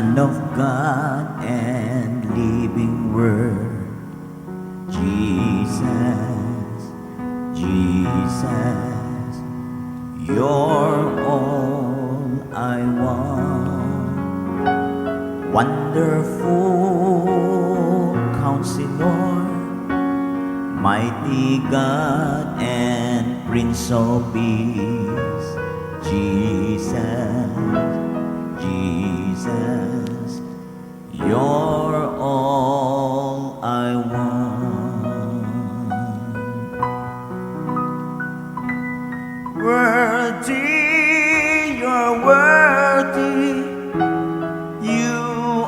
Son of God and living Word, Jesus, Jesus, you're all I want. Wonderful Counselor, mighty God and Prince of Peace, Jesus, Jesus, you're all I want. Worthy, you're worthy, you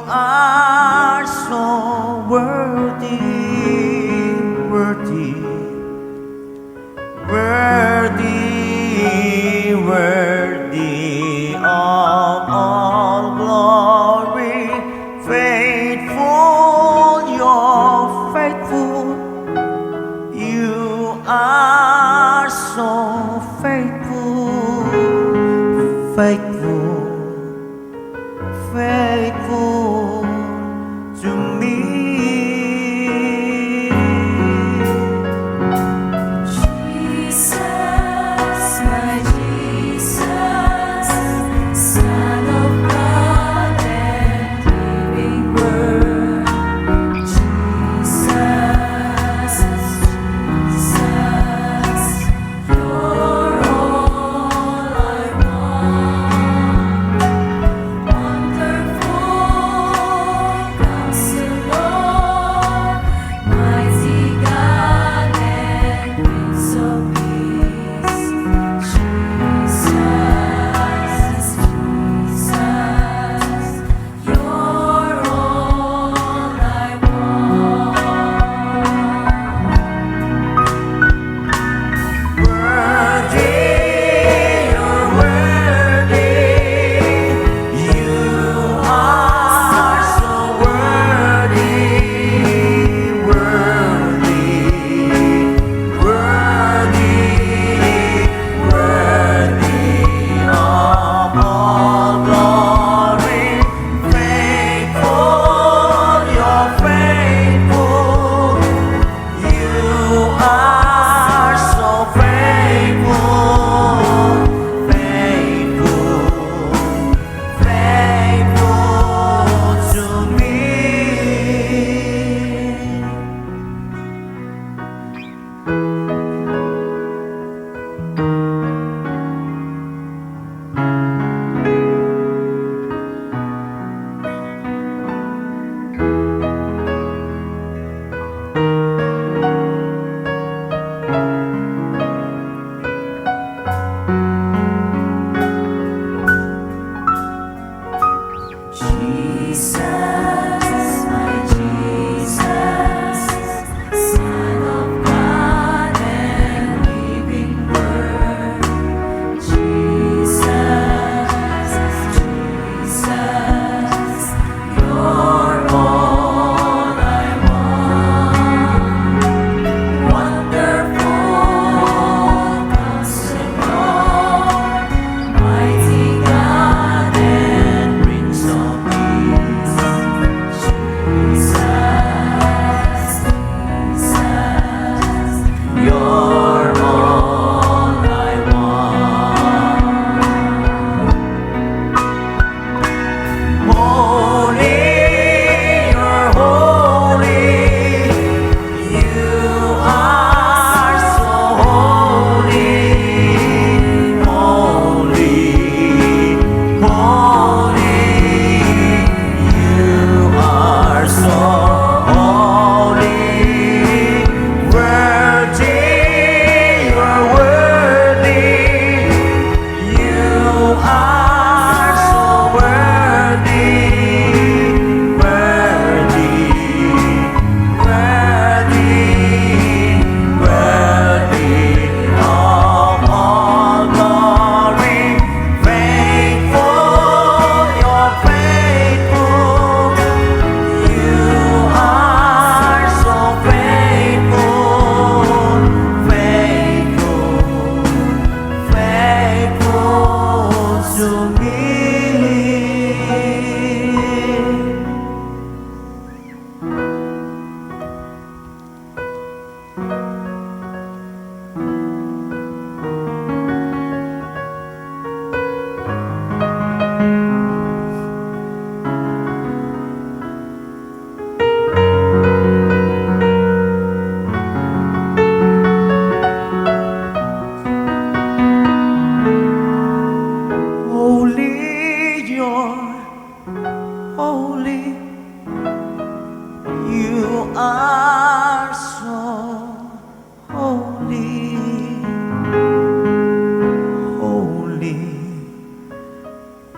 are so worthy, worthy, worthy, worthy of all glory. Faithful, you're faithful, you are so faithful, faithful, faithful to me. Jesus, my Jesus, Son of God and living Word. Jesus, Jesus, you're all I want.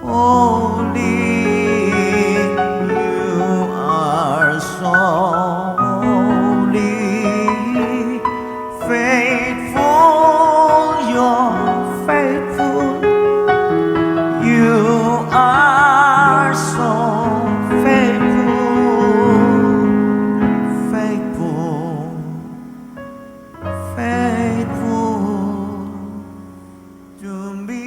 holy. You are so holy. Faithful, you're faithful. You are so faithful, faithful, faithful to me.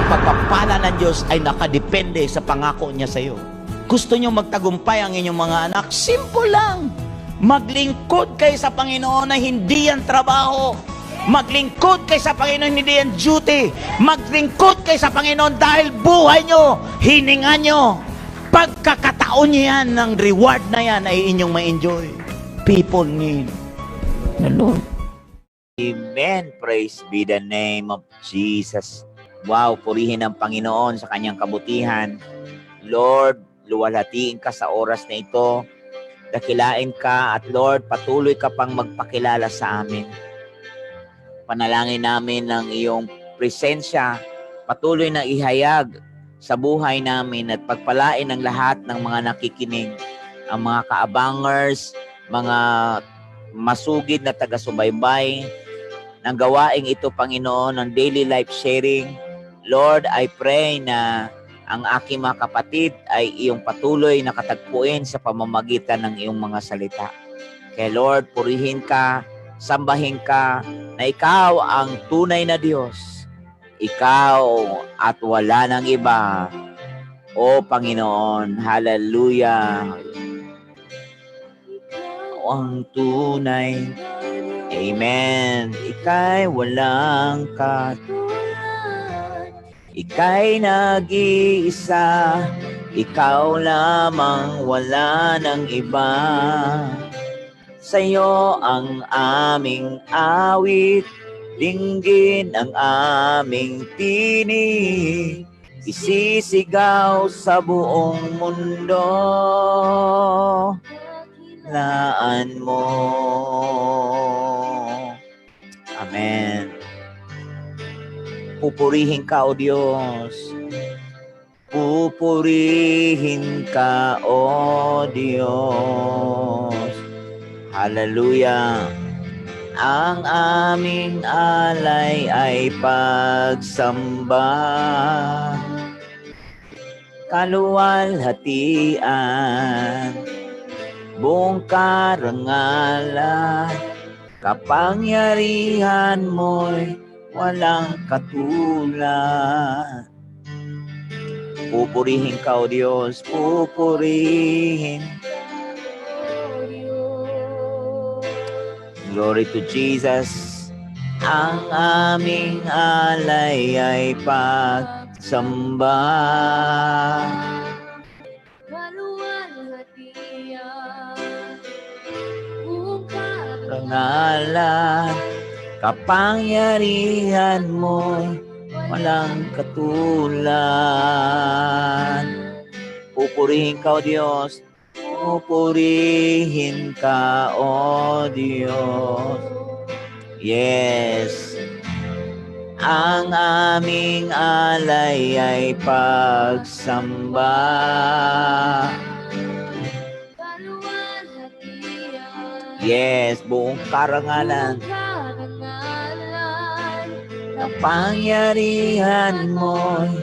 Pagpapala ng Diyos ay nakadepende sa pangako niya sa iyo. Gusto niyo magtagumpay ang inyong mga anak? Simple lang. Maglingkod kayo sa Panginoon na hindi yan trabaho. Maglingkod kayo sa Panginoon, hindi yan duty. Maglingkod kayo sa Panginoon dahil buhay nyo, hininga nyo. Pagkakataon nyo yan, ng reward na yan ay inyong ma-enjoy. People need the Lord. Amen. Praise be the name of Jesus. Wow, purihin ang Panginoon sa kanyang kabutihan. Lord, luwalhatiin ka sa oras na ito. Dakilain ka at Lord, patuloy ka pang magpakilala sa amin. Panalangin namin ng iyong presensya, patuloy na ihayag sa buhay namin at pagpalain ng lahat ng mga nakikinig, ang mga kaabangers, mga masugid na taga-subaybay, ng gawaing ito, Panginoon, ng daily life sharing. Lord, I pray na ang aking mga kapatid ay iyong patuloy na katagpuin sa pamamagitan ng iyong mga salita. Kaya Lord, purihin ka, sambahin ka, na ikaw ang tunay na Diyos. Ikaw at wala nang iba. O Panginoon, hallelujah. Ikaw ang tunay. Amen. Ika'y walang Ika'y nag-iisa, ikaw lamang, wala nang iba. Sa'yo ang aming awit, dinggin ang aming tinig, isisigaw sa buong mundo, laan mo. Amen. Pupurihin ka, O Diyos. Pupurihin ka, O Diyos. Hallelujah. Ang aming alay ay pagsamba. Kaluwalhatian, buong karangalan, kapangyarihan mo'y walang katulad. Pupurihin ka, O Diyos, pupurihin. Glory to Jesus. Ang aming alay ay pagsamba. Karangalan, kapangyarihan mo'y walang katulad. Pupurihin ka, O Diyos. Pupurihin ka, O Diyos. Yes. Ang aming alay ay pagsamba. Yes, buong karangalan, kapangyarihan mo'y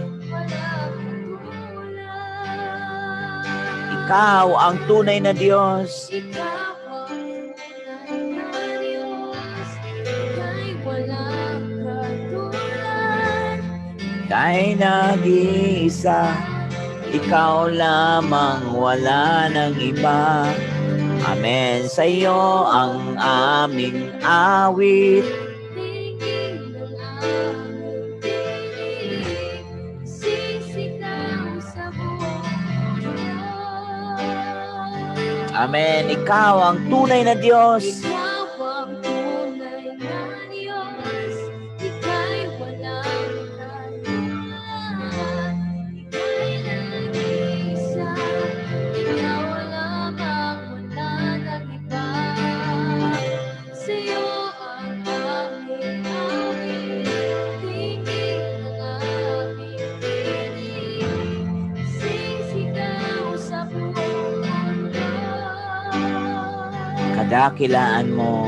ikaw ang tunay na Diyos. Ikaw ang tunay na Diyos, ika'y walang katulad. Kay nag-iisa, ikaw lamang, wala nang iba. Amen. Sa iyo ang aming awit. Tingin ng aming tinig, sisigaw sa buong mundo. Amen. Ikaw ang tunay na Diyos. Ikaw ang tunay na Diyos, ika'y walang katulad. Ika'y nag-iisa, ikaw lamang, wala nang iba. Sa'yo ang aming awit, tingin ng aming tinig, sisigaw sa buong mundo. Kadakilaan mo.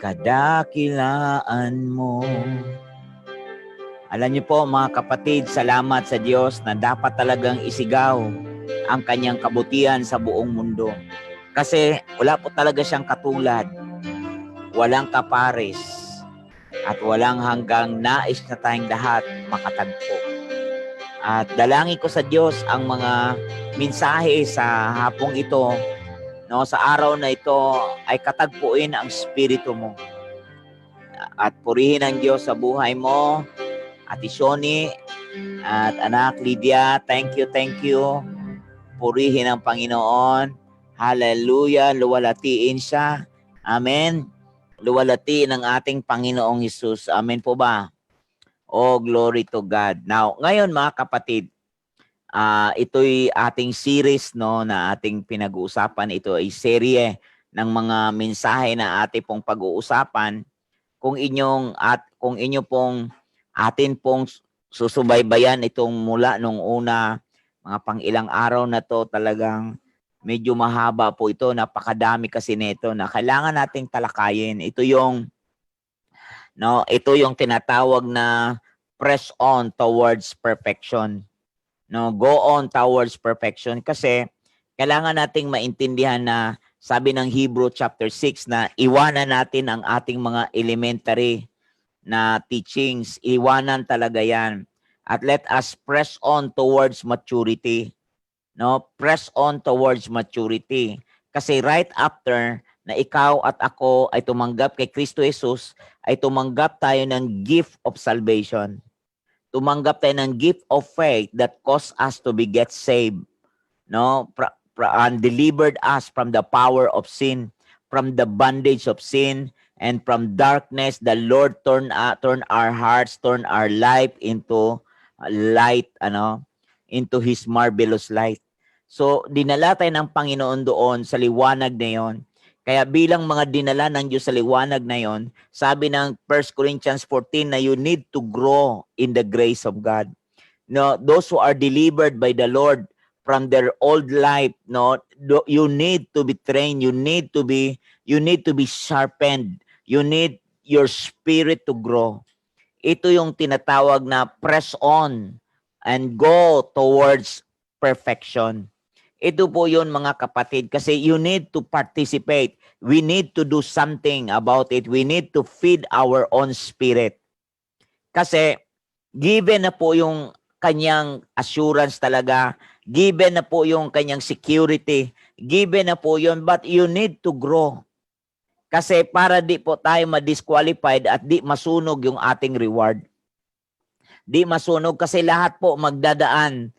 Kadakilaan mo. Alam niyo po mga kapatid, salamat sa Diyos na dapat talagang isigaw ang kanyang kabutihan sa buong mundo. Kasi wala po talaga siyang katulad. Walang kapares. At walang hanggang nais na tayong lahat makatagpo. At dalangin ko sa Diyos ang mga mensahe sa hapong ito, no, sa araw na ito ay katagpuin ang spirito mo. At purihin ang Diyos sa buhay mo, Ate Shoni at anak Lydia. Thank you, thank you. Purihin ang Panginoon. Hallelujah. Luwalatiin siya. Amen. Luwalatiin ang ating Panginoong Hesus. Amen po ba? Oh, glory to God. Now, ngayon mga kapatid, ito'y ating series, no, na ating pinag-uusapan. Ito ay serye ng mga mensahe na ating pong pag-uusapan. Kung inyo pong atin pong susubaybayan itong mula nung una, mga pang-ilang araw na to, talagang medyo mahaba po ito. Napakadami kasi nito na kailangan nating talakayin. Ito yung tinatawag na press on towards perfection. No, go on towards perfection, kasi kailangan nating maintindihan na sabi ng Hebrew chapter 6 na iwanan natin ang ating mga elementary na teachings. Iwanan talaga yan. At let us press on towards maturity. No, press on towards maturity. Kasi right after na ikaw at ako ay tumanggap kay Kristo Jesus, ay tumanggap tayo ng gift of salvation. Tumanggap tayo ng gift of faith that caused us to be get saved. No, and delivered us from the power of sin, from the bondage of sin, and from darkness. The Lord turn our hearts, turn our life into light, into His marvelous light. So, dinala tayo ng Panginoon doon sa liwanag na yon. Kaya bilang mga dinala ng Diyos sa liwanag na yon, sabi ng 1 Corinthians 14 na you need to grow in the grace of God. No, those who are delivered by the Lord from their old life, no, you need to be trained, you need to be sharpened, you need your spirit to grow. Ito yung tinatawag na press on and go towards perfection. Ito po yun mga kapatid, kasi you need to participate. We need to do something about it. We need to feed our own spirit. Kasi given na po yung kanyang assurance talaga, given na po yung kanyang security, given na po yun, but you need to grow. Kasi para di po tayo ma-disqualified at di masunog yung ating reward. Di masunog kasi lahat po magdadaan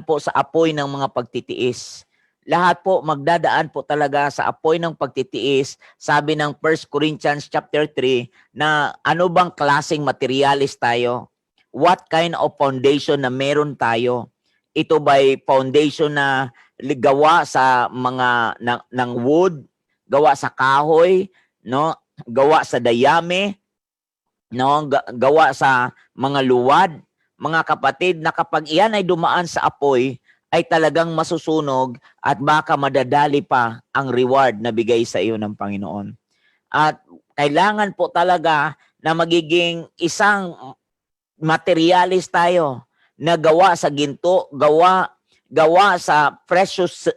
po sa apoy ng mga pagtitiis. Lahat po magdadaan po talaga sa apoy ng pagtitiis. Sabi ng 1 Corinthians chapter 3 na ano bang klaseng materialis tayo? What kind of foundation na meron tayo? Ito ba'y foundation na gawa sa mga ng wood, gawa sa kahoy, no? Gawa sa dayami, no? Gawa sa mga luwad. Mga kapatid, na kapag iyan ay dumaan sa apoy, ay talagang masusunog at baka madadali pa ang reward na bigay sa iyo ng Panginoon. At kailangan po talaga na magiging isang materialis tayo na gawa sa ginto, gawa gawa sa precious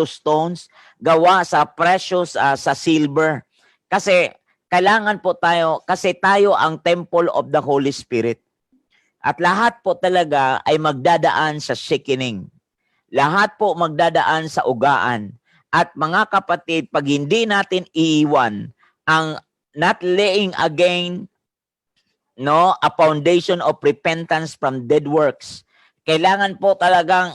stones, gawa sa precious sa silver. Kasi kailangan po tayo, kasi tayo ang temple of the Holy Spirit. At lahat po talaga ay magdadaan sa shakening. Lahat po magdadaan sa ugaan. At mga kapatid, pag hindi natin iiwan ang not laying again a foundation of repentance from dead works, kailangan po talagang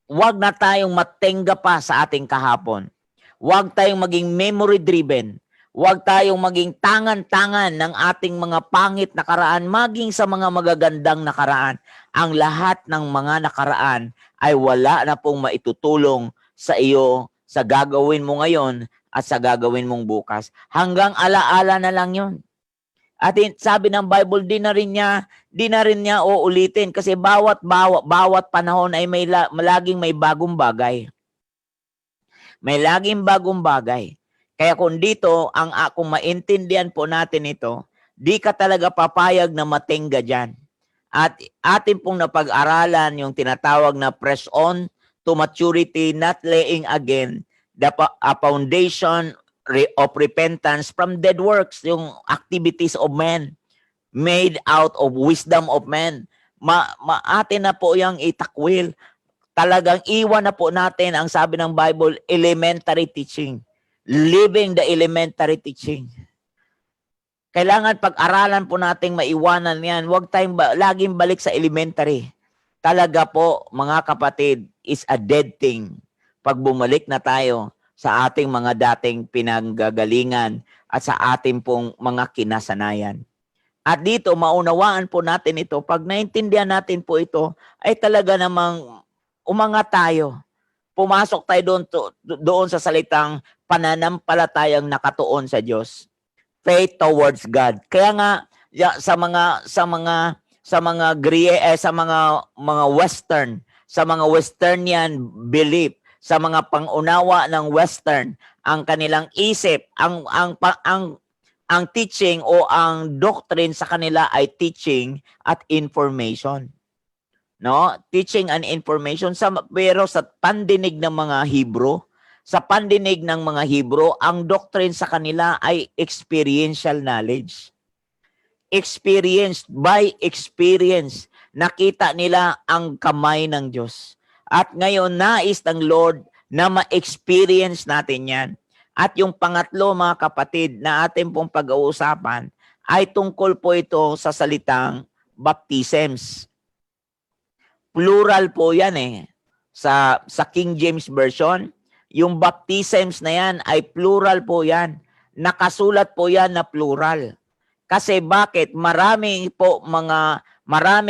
wag na tayong matenga pa sa ating kahapon. Wag tayong maging memory-driven. Wag tayong maging tangan-tangan ng ating mga pangit nakaraan, maging sa mga magagandang nakaraan. Ang lahat ng mga nakaraan ay wala na pong maitutulong sa iyo sa gagawin mo ngayon at sa gagawin mong bukas. Hanggang alaala na lang yun. At sabi ng Bible, di na rin niya uulitin kasi bawat panahon ay laging may bagong bagay. May laging bagong bagay. Kaya kung dito, kung maintindihan po natin ito, di ka talaga papayag na matingga dyan. At atin pong napag-aralan yung tinatawag na press on to maturity, not laying again a foundation of repentance from dead works, yung activities of men made out of wisdom of men. Atin na po yung itakwil. Talagang iwan na po natin ang sabi ng Bible, elementary teaching. Living the elementary teaching. Kailangan pag-aralan po nating maiwanan yan. Huwag tayong laging balik sa elementary. Talaga po, mga kapatid, is a dead thing. Pag bumalik na tayo sa ating mga dating pinanggagalingan at sa ating pong mga kinasanayan. At dito, maunawaan po natin ito. Pag naintindihan natin po ito, ay talaga namang umangat tayo. Pumasok tayo doon sa salitang pananampalatayang nakatuon sa Diyos. Faith towards God. Kaya nga sa mga Western, sa mga Westernian belief, sa mga pangunawa ng Western, ang kanilang isip, ang teaching o ang doctrine sa kanila ay teaching at information. No? Teaching and information. Pero sa pandinig ng mga Hebrew, ang doctrine sa kanila ay experiential knowledge. Experienced by experience. Nakita nila ang kamay ng Diyos. At ngayon, nais ng Lord na ma-experience natin yan. At yung pangatlo, mga kapatid, na ating pong pag-uusapan, ay tungkol po ito sa salitang baptisms. Plural po yan Sa King James Version, yung baptisms na yan ay plural po yan. Nakasulat po yan na plural. Kasi bakit? Maraming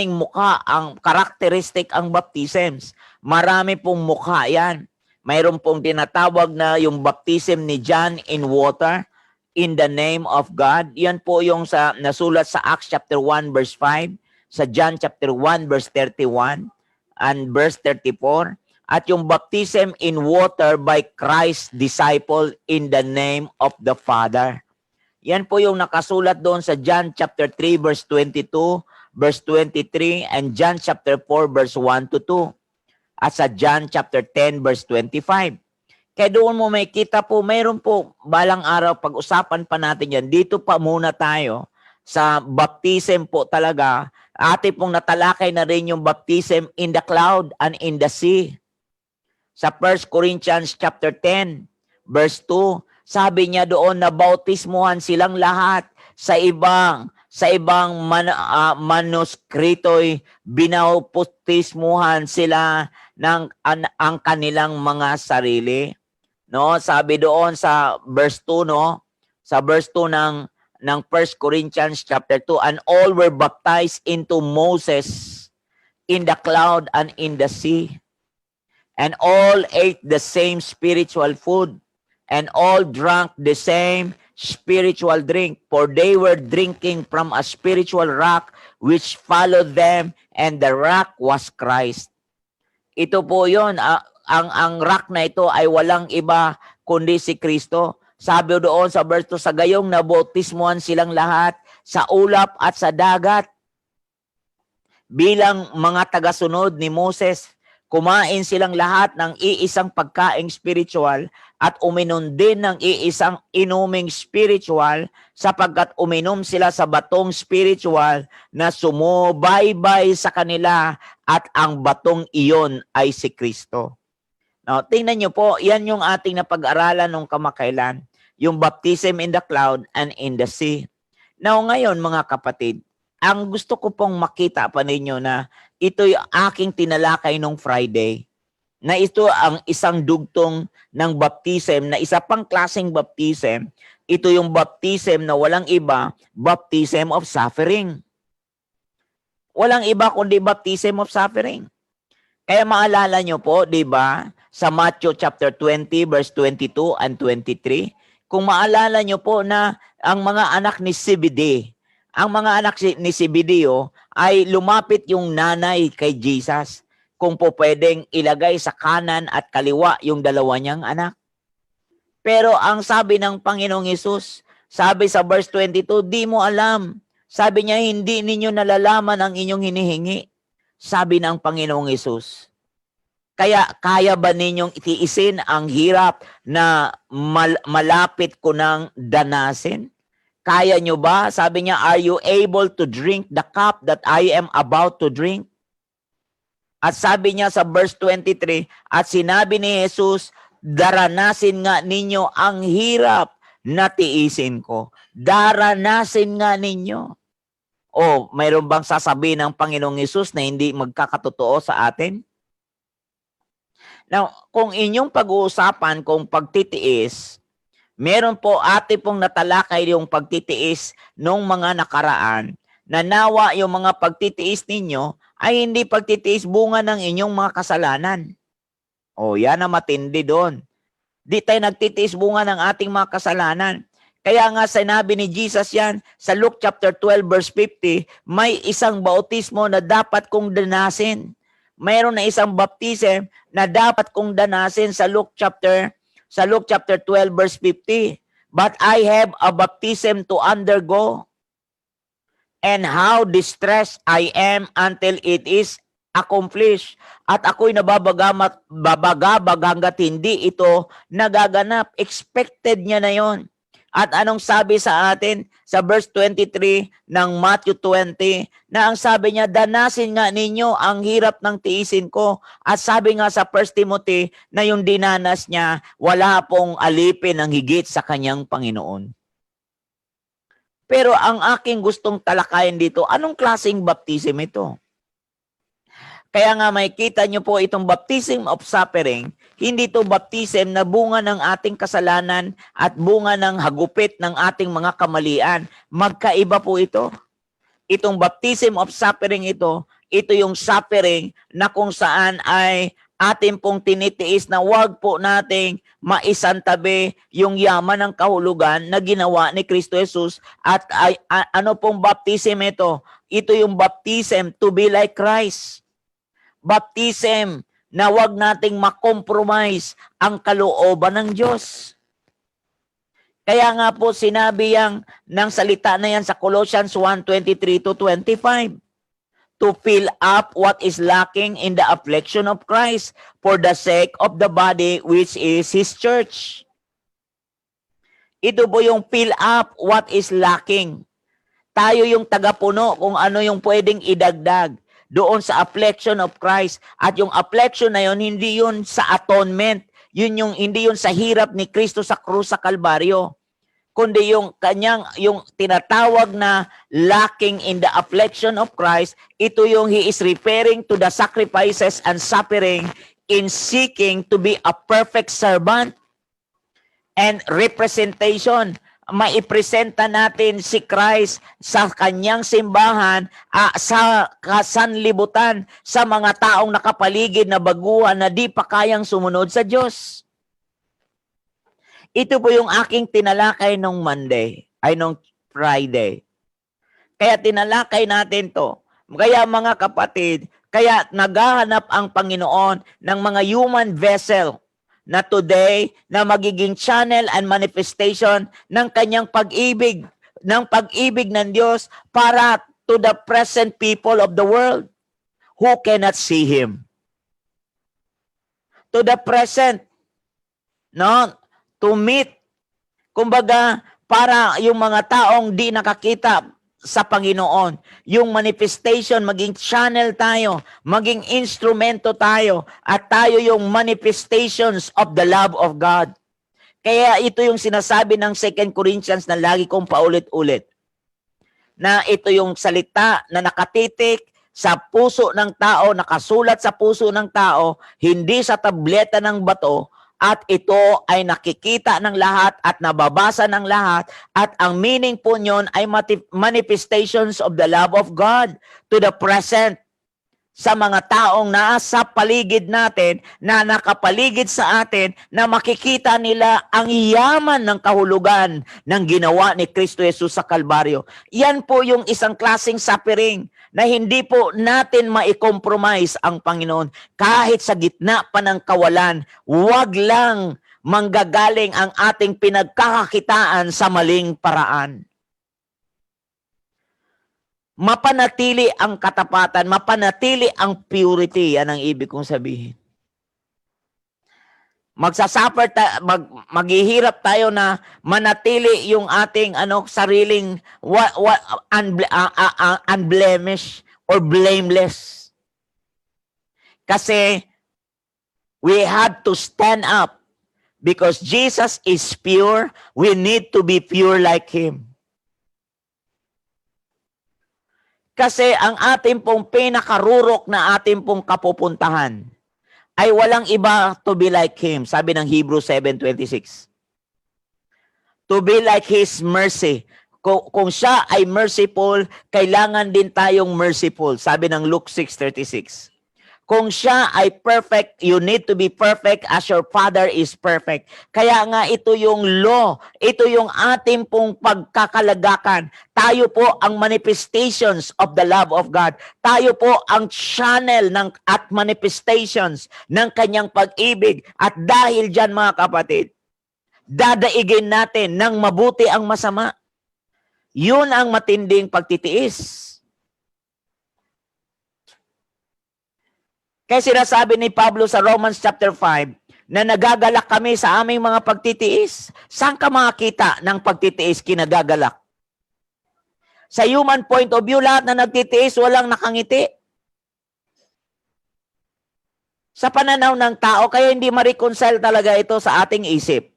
mukha ang characteristic ang baptisms. Marami pong mukha yan. Mayroon pong tinatawag na yung baptism ni John in water, in the name of God. Yan po yung nasulat sa Acts chapter 1 verse 5, sa John chapter 1 verse 31 and verse 34. At yung baptism in water by Christ's disciple in the name of the Father. Yan po yung nakasulat doon sa John chapter 3 verse 22, verse 23, and John chapter 4 verse 1 to 2. At sa John chapter 10 verse 25. Kaya doon mo may kita po, mayroon po balang araw, pag-usapan pa natin yan. Dito pa muna tayo sa baptism po talaga. Ating pong natalakay na rin yung baptism in the cloud and in the sea. Sa 1 Corinthians chapter 10 verse 2, sabi niya doon na bautismuhan silang lahat sa ibang manuskrito'y binautismuhan sila ng ang kanilang mga sarili. No, sabi doon sa verse 2 sa verse 2 ng 1 Corinthians chapter 2, and all were baptized into Moses in the cloud and in the sea. And all ate the same spiritual food, and all drank the same spiritual drink, for they were drinking from a spiritual rock which followed them, and the rock was Christ. Ito po yun, ang rock na ito ay walang iba kundi si Kristo. Sabi doon sa verse 2, sa gayong nabautismuhan silang lahat sa ulap at sa dagat bilang mga tagasunod ni Moses. Kumain silang lahat ng iisang pagkaing spiritual at uminom din ng iisang inuming spiritual sapagkat uminom sila sa batong spiritual na sumubaybay sa kanila at ang batong iyon ay si Kristo. Now, tingnan nyo po, yan yung ating napag-aralan nung kamakailan, yung baptism in the cloud and in the sea. Now, ngayon mga kapatid, ang gusto ko pong makita pa ninyo na ito yung aking tinalakay nung Friday, na ito ang isang dugtong ng baptism, na isa pang klaseng baptism, ito yung baptism na walang iba, baptism of suffering. Walang iba kundi baptism of suffering. Kaya maalala nyo po, di ba, sa Matthew chapter 20, verse 22 and 23, kung maalala nyo po na ang mga anak ni Zebedee, ang mga anak ni Zebedeo ay lumapit yung nanay kay Jesus kung po pwedeng ilagay sa kanan at kaliwa yung dalawa niyang anak. Pero ang sabi ng Panginoong Hesus, sabi sa verse 22, di mo alam. Sabi niya, hindi ninyo nalalaman ang inyong hinihingi. Sabi ng Panginoong Hesus. Kaya ba ninyong itiisin ang hirap na malapit ko ng danasin? Kaya nyo ba? Sabi niya, are you able to drink the cup that I am about to drink? At sabi niya sa verse 23, at sinabi ni Jesus, daranasin nga ninyo ang hirap na tiisin ko. Daranasin nga ninyo. O, mayroon bang sasabihin ng Panginoong Hesus na hindi magkakatotoo sa atin? Now, kung inyong pag-uusapan kung pagtitiis, meron po ate pong natalakay yung pagtitiis nung mga nakaraan, na nawa yung mga pagtitiis ninyo ay hindi pagtitiis bunga ng inyong mga kasalanan. O, yan ang matindi doon. Di tayo nagtitiis bunga ng ating mga kasalanan. Kaya nga sinabi ni Jesus yan sa Luke chapter 12 verse 50, may isang bautismo na dapat kong danasin. Mayroon na isang baptism na dapat kong danasin sa Luke chapter 12 verse 50. But I have a baptism to undergo, and how distressed I am until it is accomplished. At ako'y nababagabag hanggat hindi ito nagaganap. Expected niya na yon. At anong sabi sa atin sa verse 23 ng Matthew 20, na ang sabi niya, danasin nga ninyo ang hirap ng tiisin ko. At sabi nga sa 1 Timothy na yung dinanas niya, wala pong alipin ng higit sa kanyang Panginoon. Pero ang aking gustong talakayin dito, anong klaseng baptism ito? Kaya nga makikita nyo po itong baptism of suffering, hindi ito baptism na bunga ng ating kasalanan at bunga ng hagupit ng ating mga kamalian. Magkaiba po ito. Itong baptism of suffering ito yung suffering na kung saan ay atin pong tinitiis na wag po nating maisantabi yung yaman ng kahulugan na ginawa ni Kristo Jesus. At ano pong baptism ito? Ito yung baptism to be like Christ. Baptism na wag nating makompromise ang kalooban ng Diyos. Kaya nga po sinabi ng salita na yan sa Colossians 1:23-25. To fill up what is lacking in the affliction of Christ for the sake of the body which is His church. Ito po yung fill up what is lacking. Tayo yung tagapuno kung ano yung pwedeng idagdag doon sa affliction of Christ. At yung affliction na yun, hindi yun sa atonement. Hindi yun sa hirap ni Kristo sa krus sa Kalbaryo. Kundi yung tinatawag na lacking in the affliction of Christ, ito yung He is referring to the sacrifices and suffering in seeking to be a perfect servant and representation. Maipresenta natin si Christ sa kanyang simbahan, sa kasanlibutan, sa mga taong nakapaligid na baguhan na di pa kayang sumunod sa Diyos. Ito po yung aking tinalakay nung nung Friday. Kaya tinalakay natin to. Kaya mga kapatid, kaya naghahanap ang Panginoon ng mga human vessel na today na magiging channel and manifestation ng kanyang pag-ibig, ng Diyos para to the present people of the world who cannot see Him. to the present. No? To meet. Kumbaga, para yung mga taong di nakakita sa Panginoon, yung manifestation, maging channel tayo, maging instrumento tayo, at tayo yung manifestations of the love of God. Kaya ito yung sinasabi ng 2 Corinthians na lagi kong paulit-ulit. Na ito yung salita na nakatitik sa puso ng tao, nakasulat sa puso ng tao, hindi sa tableta ng bato, at ito ay nakikita ng lahat at nababasa ng lahat, at ang meaning po nyon ay manifestations of the love of God to the present sa mga taong nasa paligid natin, na nakapaligid sa atin, na makikita nila ang yaman ng kahulugan ng ginawa ni Kristo Jesus sa Kalbaryo. Yan po yung isang klaseng suffering na hindi po natin ma-compromise ang Panginoon. Kahit sa gitna pa ng kawalan, wag lang manggagaling ang ating pinagkakakitaan sa maling paraan. Mapanatili ang katapatan, mapanatili ang purity, yan ang ibig kong sabihin. Maghihirap tayo na manatili yung ating sariling unblemished or blameless. Kasi we have to stand up because Jesus is pure, we need to be pure like Him. Kasi ang ating pong pinakarurok na ating pong kapupuntahan ay walang iba to be like Him. Sabi ng Hebrews 7:26. To be like His mercy. Kung siya ay merciful, kailangan din tayong merciful. Sabi ng Luke 6:36. Kung siya ay perfect, you need to be perfect as your Father is perfect. Kaya nga ito yung law, ito yung ating pong pagkakalagakan. Tayo po ang manifestations of the love of God. Tayo po ang channel at manifestations ng kanyang pag-ibig. At dahil dyan mga kapatid, dadaigin natin ng mabuti ang masama. Yun ang matinding pagtitiis. Kaya sinasabi ni Pablo sa Romans chapter 5 na nagagalak kami sa aming mga pagtitiis. Saan ka makakita ng pagtitiis kinagagalak? Sa human point of view, lahat na nagtitiis, walang nakangiti. Sa pananaw ng tao, kaya hindi ma-reconcile talaga ito sa ating isip.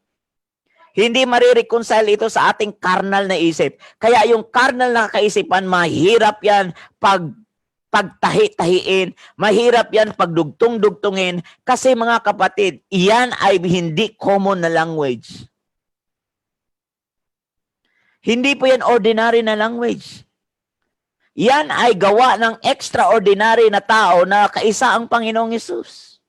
Hindi ma-reconcile ito sa ating carnal na isip. Kaya yung carnal na kaisipan, mahirap yan pagtahi-tahiin, mahirap yan pagdugtong-dugtungin, kasi mga kapatid, iyan ay hindi common na language. Hindi po yan ordinary na language. Yan ay gawa ng extraordinary na tao na kaisa ang Panginoong Hesus.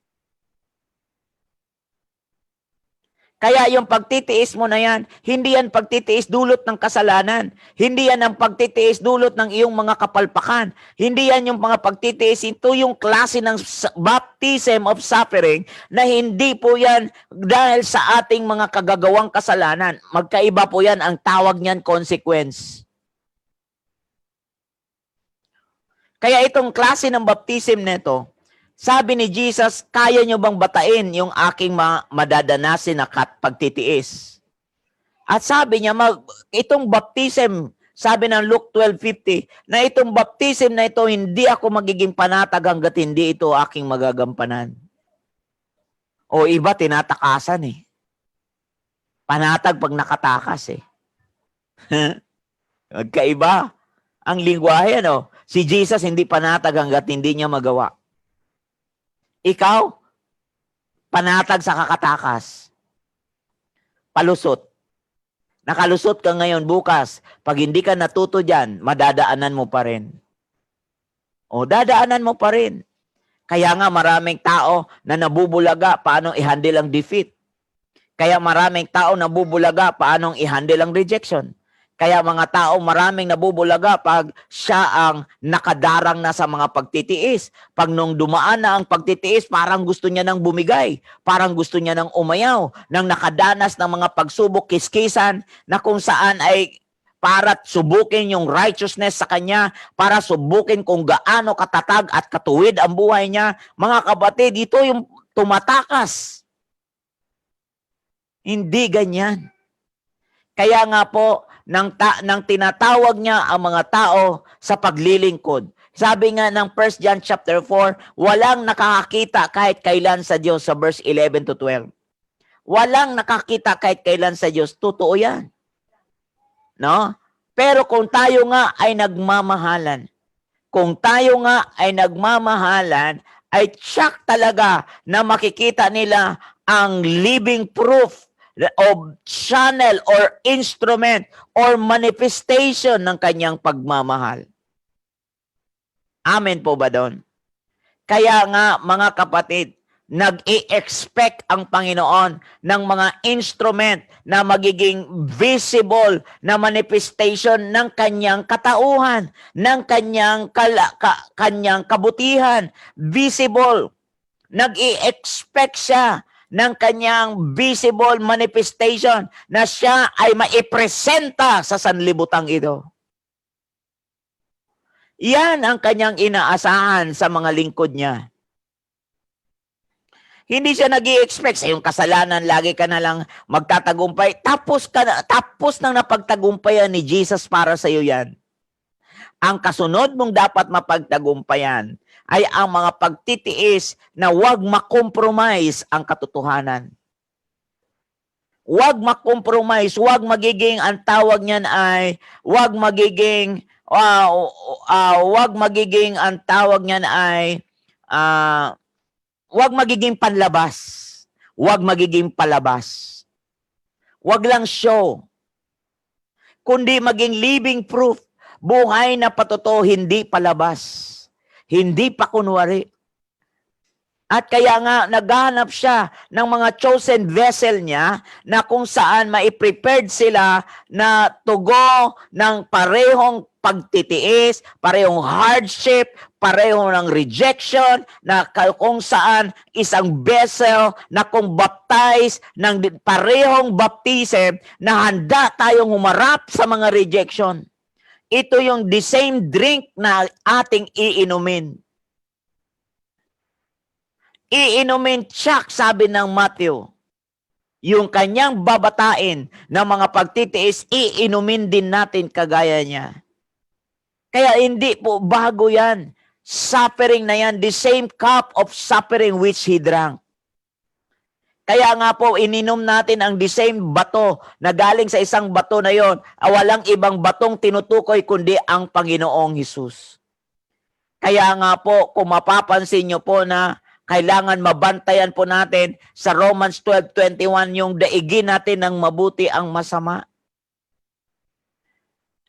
Kaya yung pagtitiis mo na yan, hindi yan pagtitiis dulot ng kasalanan. Hindi yan ang pagtitiis dulot ng iyong mga kapalpakan. Hindi yan yung mga pagtitiis. Ito yung klase ng baptism of suffering na hindi po yan dahil sa ating mga kagagawang kasalanan. Magkaiba po yan. Ang tawag niyan consequence. Kaya itong klase ng baptism nito, sabi ni Jesus, kaya nyo bang batain yung aking madadanasin na pagtitiis? At sabi niya, itong baptism, sabi ng Luke 12:50, na itong baptism na ito, hindi ako magiging panatag hanggat hindi ito aking magagampanan. O iba, tinatakasan eh. Panatag pag nakatakas eh. Magkaiba. Ang lingwahe, ano? Si Jesus hindi panatag hanggat hindi niya magawa. Ikaw, panatag sa kakatakas. Palusot. Nakalusot ka ngayon, bukas. Pag hindi ka natuto dyan, madadaanan mo pa rin. O, dadaanan mo pa rin. Kaya nga maraming tao na nabubulaga paano i-handle ang defeat. Kaya maraming tao nabubulaga paano i-handle ang rejection. Kaya mga tao, maraming nabubulaga pag siya ang nakadarang na sa mga pagtitiis. Pag nung dumaan na ang pagtitiis, parang gusto niya nang bumigay. Parang gusto niya nang umayaw. Nang nakadanas ng mga pagsubok, kiskisan, na kung saan ay para subukin yung righteousness sa kanya, para subukin kung gaano katatag at katuwid ang buhay niya. Mga kapatid, ito yung tumatakas. Hindi ganyan. Kaya nga po, nang tinatawag niya ang mga tao sa paglilingkod. Sabi nga ng 1 John chapter 4, walang nakakakita kahit kailan sa Diyos sa verse 11 to 12. Walang nakakita kahit kailan sa Diyos. Totoo yan. No? Pero kung tayo nga ay nagmamahalan, ay tsak talaga na makikita nila ang living proof of channel or instrument or manifestation ng kanyang pagmamahal. Amen po ba doon? Kaya nga mga kapatid, nag-i-expect ang Panginoon ng mga instrument na magiging visible na manifestation ng kanyang katauhan, ng kanyang kabutihan, visible. Nag-i-expect siya ng kanyang visible manifestation na siya ay maipresenta sa sanlibutan ito. Yan ang kanyang inaasahan sa mga lingkod niya. Hindi siya nag-i-expect sa iyong kasalanan, lagi ka na lang magtatagumpay. Tapos nang napagtagumpayan ni Jesus para sa iyo yan. Ang kasunod mong dapat mapagtagumpayan ay ang mga pagtitiis na huwag makompromise ang katotohanan. Huwag makompromise, huwag magiging, ang tawag niyan ay, huwag magiging, ang tawag niyan ay, huwag magiging panlabas. Huwag magiging palabas. Huwag lang show. Kundi maging living proof. Buhay na patotoo, hindi palabas. Hindi pa kunwari. At kaya nga, naghahanap siya ng mga chosen vessel niya na kung saan maiprepared sila na tugo ng parehong pagtitiis, parehong hardship, pareho ng rejection, na kung saan isang vessel na kung baptize ng parehong baptism na handa tayong humarap sa mga rejection. Ito yung the same drink na ating iinumin. Iinumin tsak, sabi ng Matthew. Yung kanyang babatain ng mga pagtitiis, iinumin din natin kagaya niya. Kaya hindi po bago yan. Suffering na yan, the same cup of suffering which he drank. Kaya nga po, ininom natin ang the same bato na galing sa isang bato na yon. Walang ibang batong tinutukoy kundi ang Panginoong Hesus. Kaya nga po, kung mapapansin nyo po na kailangan mabantayan po natin sa Romans 12:21 yung daigin natin ng mabuti ang masama.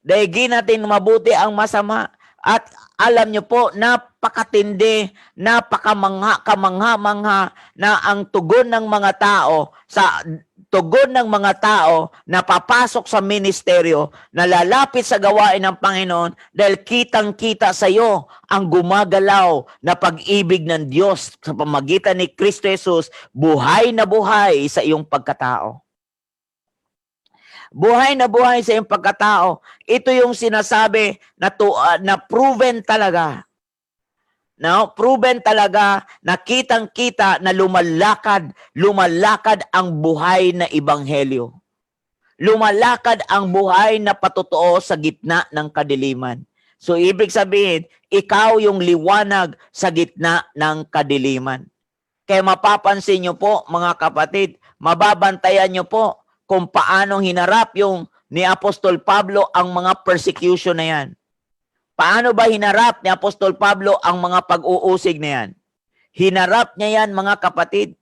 Daigin natin mabuti ang masama. At alam nyo po, napakatindi, napakamangha-mangha na ang tugon ng mga tao, na papasok sa ministeryo, na lalapit sa gawain ng Panginoon dahil kitang-kita sa iyo ang gumagalaw na pag-ibig ng Diyos sa pamagitan ni Kristo Jesus, buhay na buhay sa iyong pagkatao. Buhay na buhay sa iyong pagkatao. Ito yung sinasabi na proven talaga. No? Proven talaga na kitang-kita na lumalakad ang buhay na ebanghelyo. Lumalakad ang buhay na patotoo sa gitna ng kadiliman. So, ibig sabihin, ikaw yung liwanag sa gitna ng kadiliman. Kaya mapapansin nyo po, mga kapatid, mababantayan nyo po kung paano hinarap yung ni Apostol Pablo ang mga persecution na yan. Paano ba hinarap ni Apostol Pablo ang mga pag-uusig na yan? Hinarap niya yan, mga kapatid.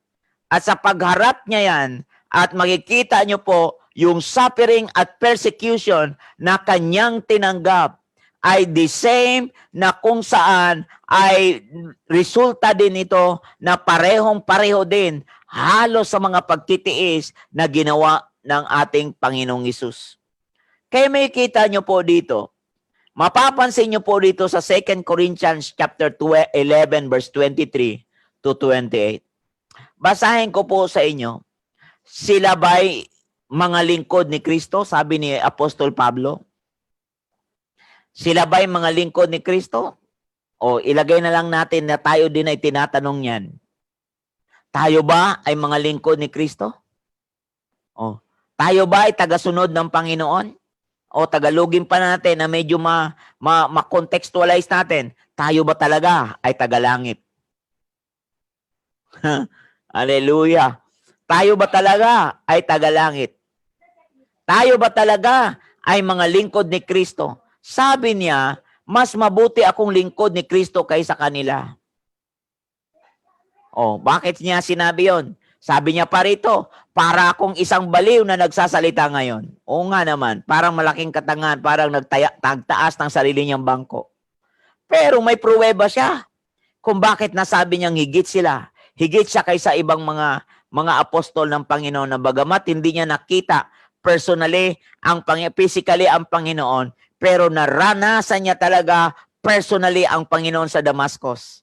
At sa pagharap niya yan, at makikita nyo po yung suffering at persecution na kanyang tinanggap ay the same na kung saan ay resulta din ito na parehong-pareho din halos sa mga pagtitiis na ginawa ng ating Panginoong Hesus. Kaya may kita nyo po dito, mapapansin nyo po dito sa 2 Corinthians chapter 11 verse 23 to 28. Basahin ko po sa inyo, sila ba'y mga lingkod ni Kristo? Sabi ni Apostol Pablo. Sila ba'y mga lingkod ni Kristo? O ilagay na lang natin na tayo din ay tinatanong yan. Tayo ba ay mga lingkod ni Kristo? Oh. Tayo ba ay tagasunod ng Panginoon? O tagalogin pa natin na medyo ma-contextualize natin. Tayo ba talaga ay tagalangit? Hallelujah. Tayo ba talaga ay tagalangit? Tayo ba talaga ay mga lingkod ni Kristo? Sabi niya, mas mabuti akong lingkod ni Kristo kaysa kanila. Oh, bakit niya sinabi yon? Sabi niya pa rito, para akong isang baliw na nagsasalita ngayon. Oo nga naman, parang malaking katangahan, parang nagtaas ng sarili niyang bangko. Pero may pruweba siya kung bakit nasabi niyang higit sila. Higit siya kaysa ibang mga apostol ng Panginoon na bagamat hindi niya nakita personally, physically ang Panginoon, pero naranasan niya talaga personally ang Panginoon sa Damascus.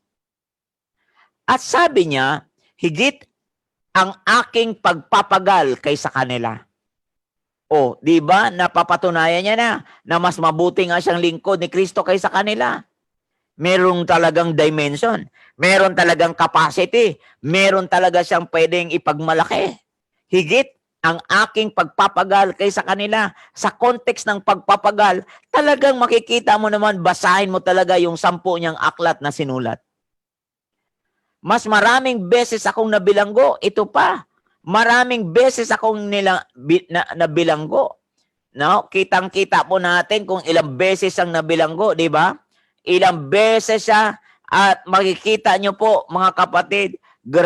At sabi niya, higit ang aking pagpapagal kaysa kanila. O, di ba? Napapatunayan niya na mas mabuti nga siyang lingkod ni Kristo kaysa kanila. Merong talagang dimension. Meron talagang capacity. Meron talaga siyang pwedeng ipagmalaki. Higit ang aking pagpapagal kaysa kanila. Sa context ng pagpapagal, talagang makikita mo naman, basahin mo talaga yung 10 niyang aklat na sinulat. Mas maraming beses akong nabilanggo. Ito pa. Maraming beses akong nabilanggo. No? Kitang-kita po natin kung ilang beses ang nabilanggo, di ba? Ilang beses siya at makikita nyo po, mga kapatid,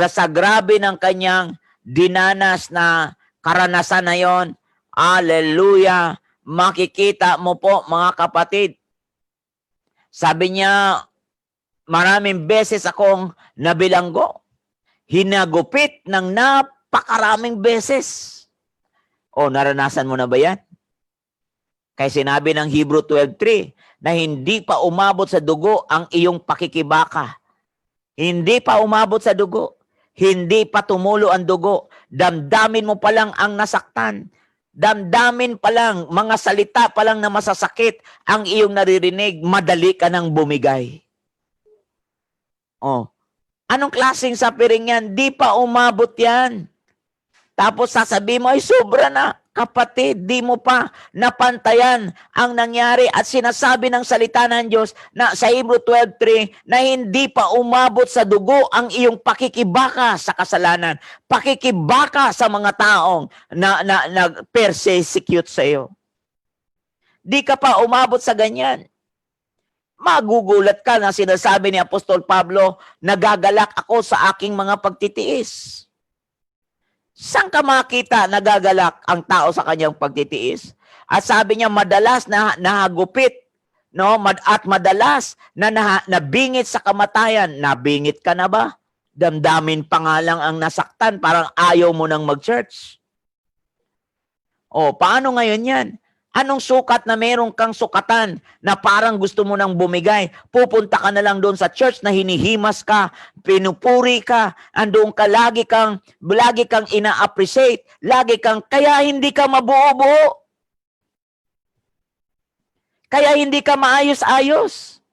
sa grabe ng kanyang dinanas na karanasan na yon. Hallelujah! Makikita mo po, mga kapatid. Sabi niya, maraming beses akong nabilanggo. Hinagupit ng napakaraming beses. O, naranasan mo na ba yan? Kaya sinabi ng Hebrew 12:3 na hindi pa umabot sa dugo ang iyong pakikibaka. Hindi pa umabot sa dugo. Hindi pa tumulo ang dugo. Damdamin mo pa lang ang nasaktan. Damdamin pa lang, mga salita pa lang na masasakit ang iyong naririnig, madali ka nang bumigay. Oh, anong klaseng suffering yan? Di pa umabot yan. Tapos sasabihin mo, ay sobra na. Kapatid, di mo pa napantayan ang nangyari at sinasabi ng salita ng Diyos na sa Hebrew 12:3 na hindi pa umabot sa dugo ang iyong pakikibaka sa kasalanan. Pakikibaka sa mga taong na persecute sa iyo. Di ka pa umabot sa ganyan. Magugulat ka na sinasabi ni Apostol Pablo, nagagalak ako sa aking mga pagtitiis. Saan ka makita nagagalak ang tao sa kanyang pagtitiis? At sabi niya, madalas na nahagupit, no? At madalas na nabingit sa kamatayan. Nabingit ka na ba? Damdamin pa nga lang ang nasaktan, parang ayaw mo nang mag-church. O, paano ngayon yan? Anong sukat na meron kang sukatan na parang gusto mo nang bumigay? Pupunta ka na lang doon sa church na hinihimas ka, pinupuri ka, andoon ka, lagi kang ina-appreciate, kaya hindi ka mabuo-buo. Kaya hindi ka maayos-ayos.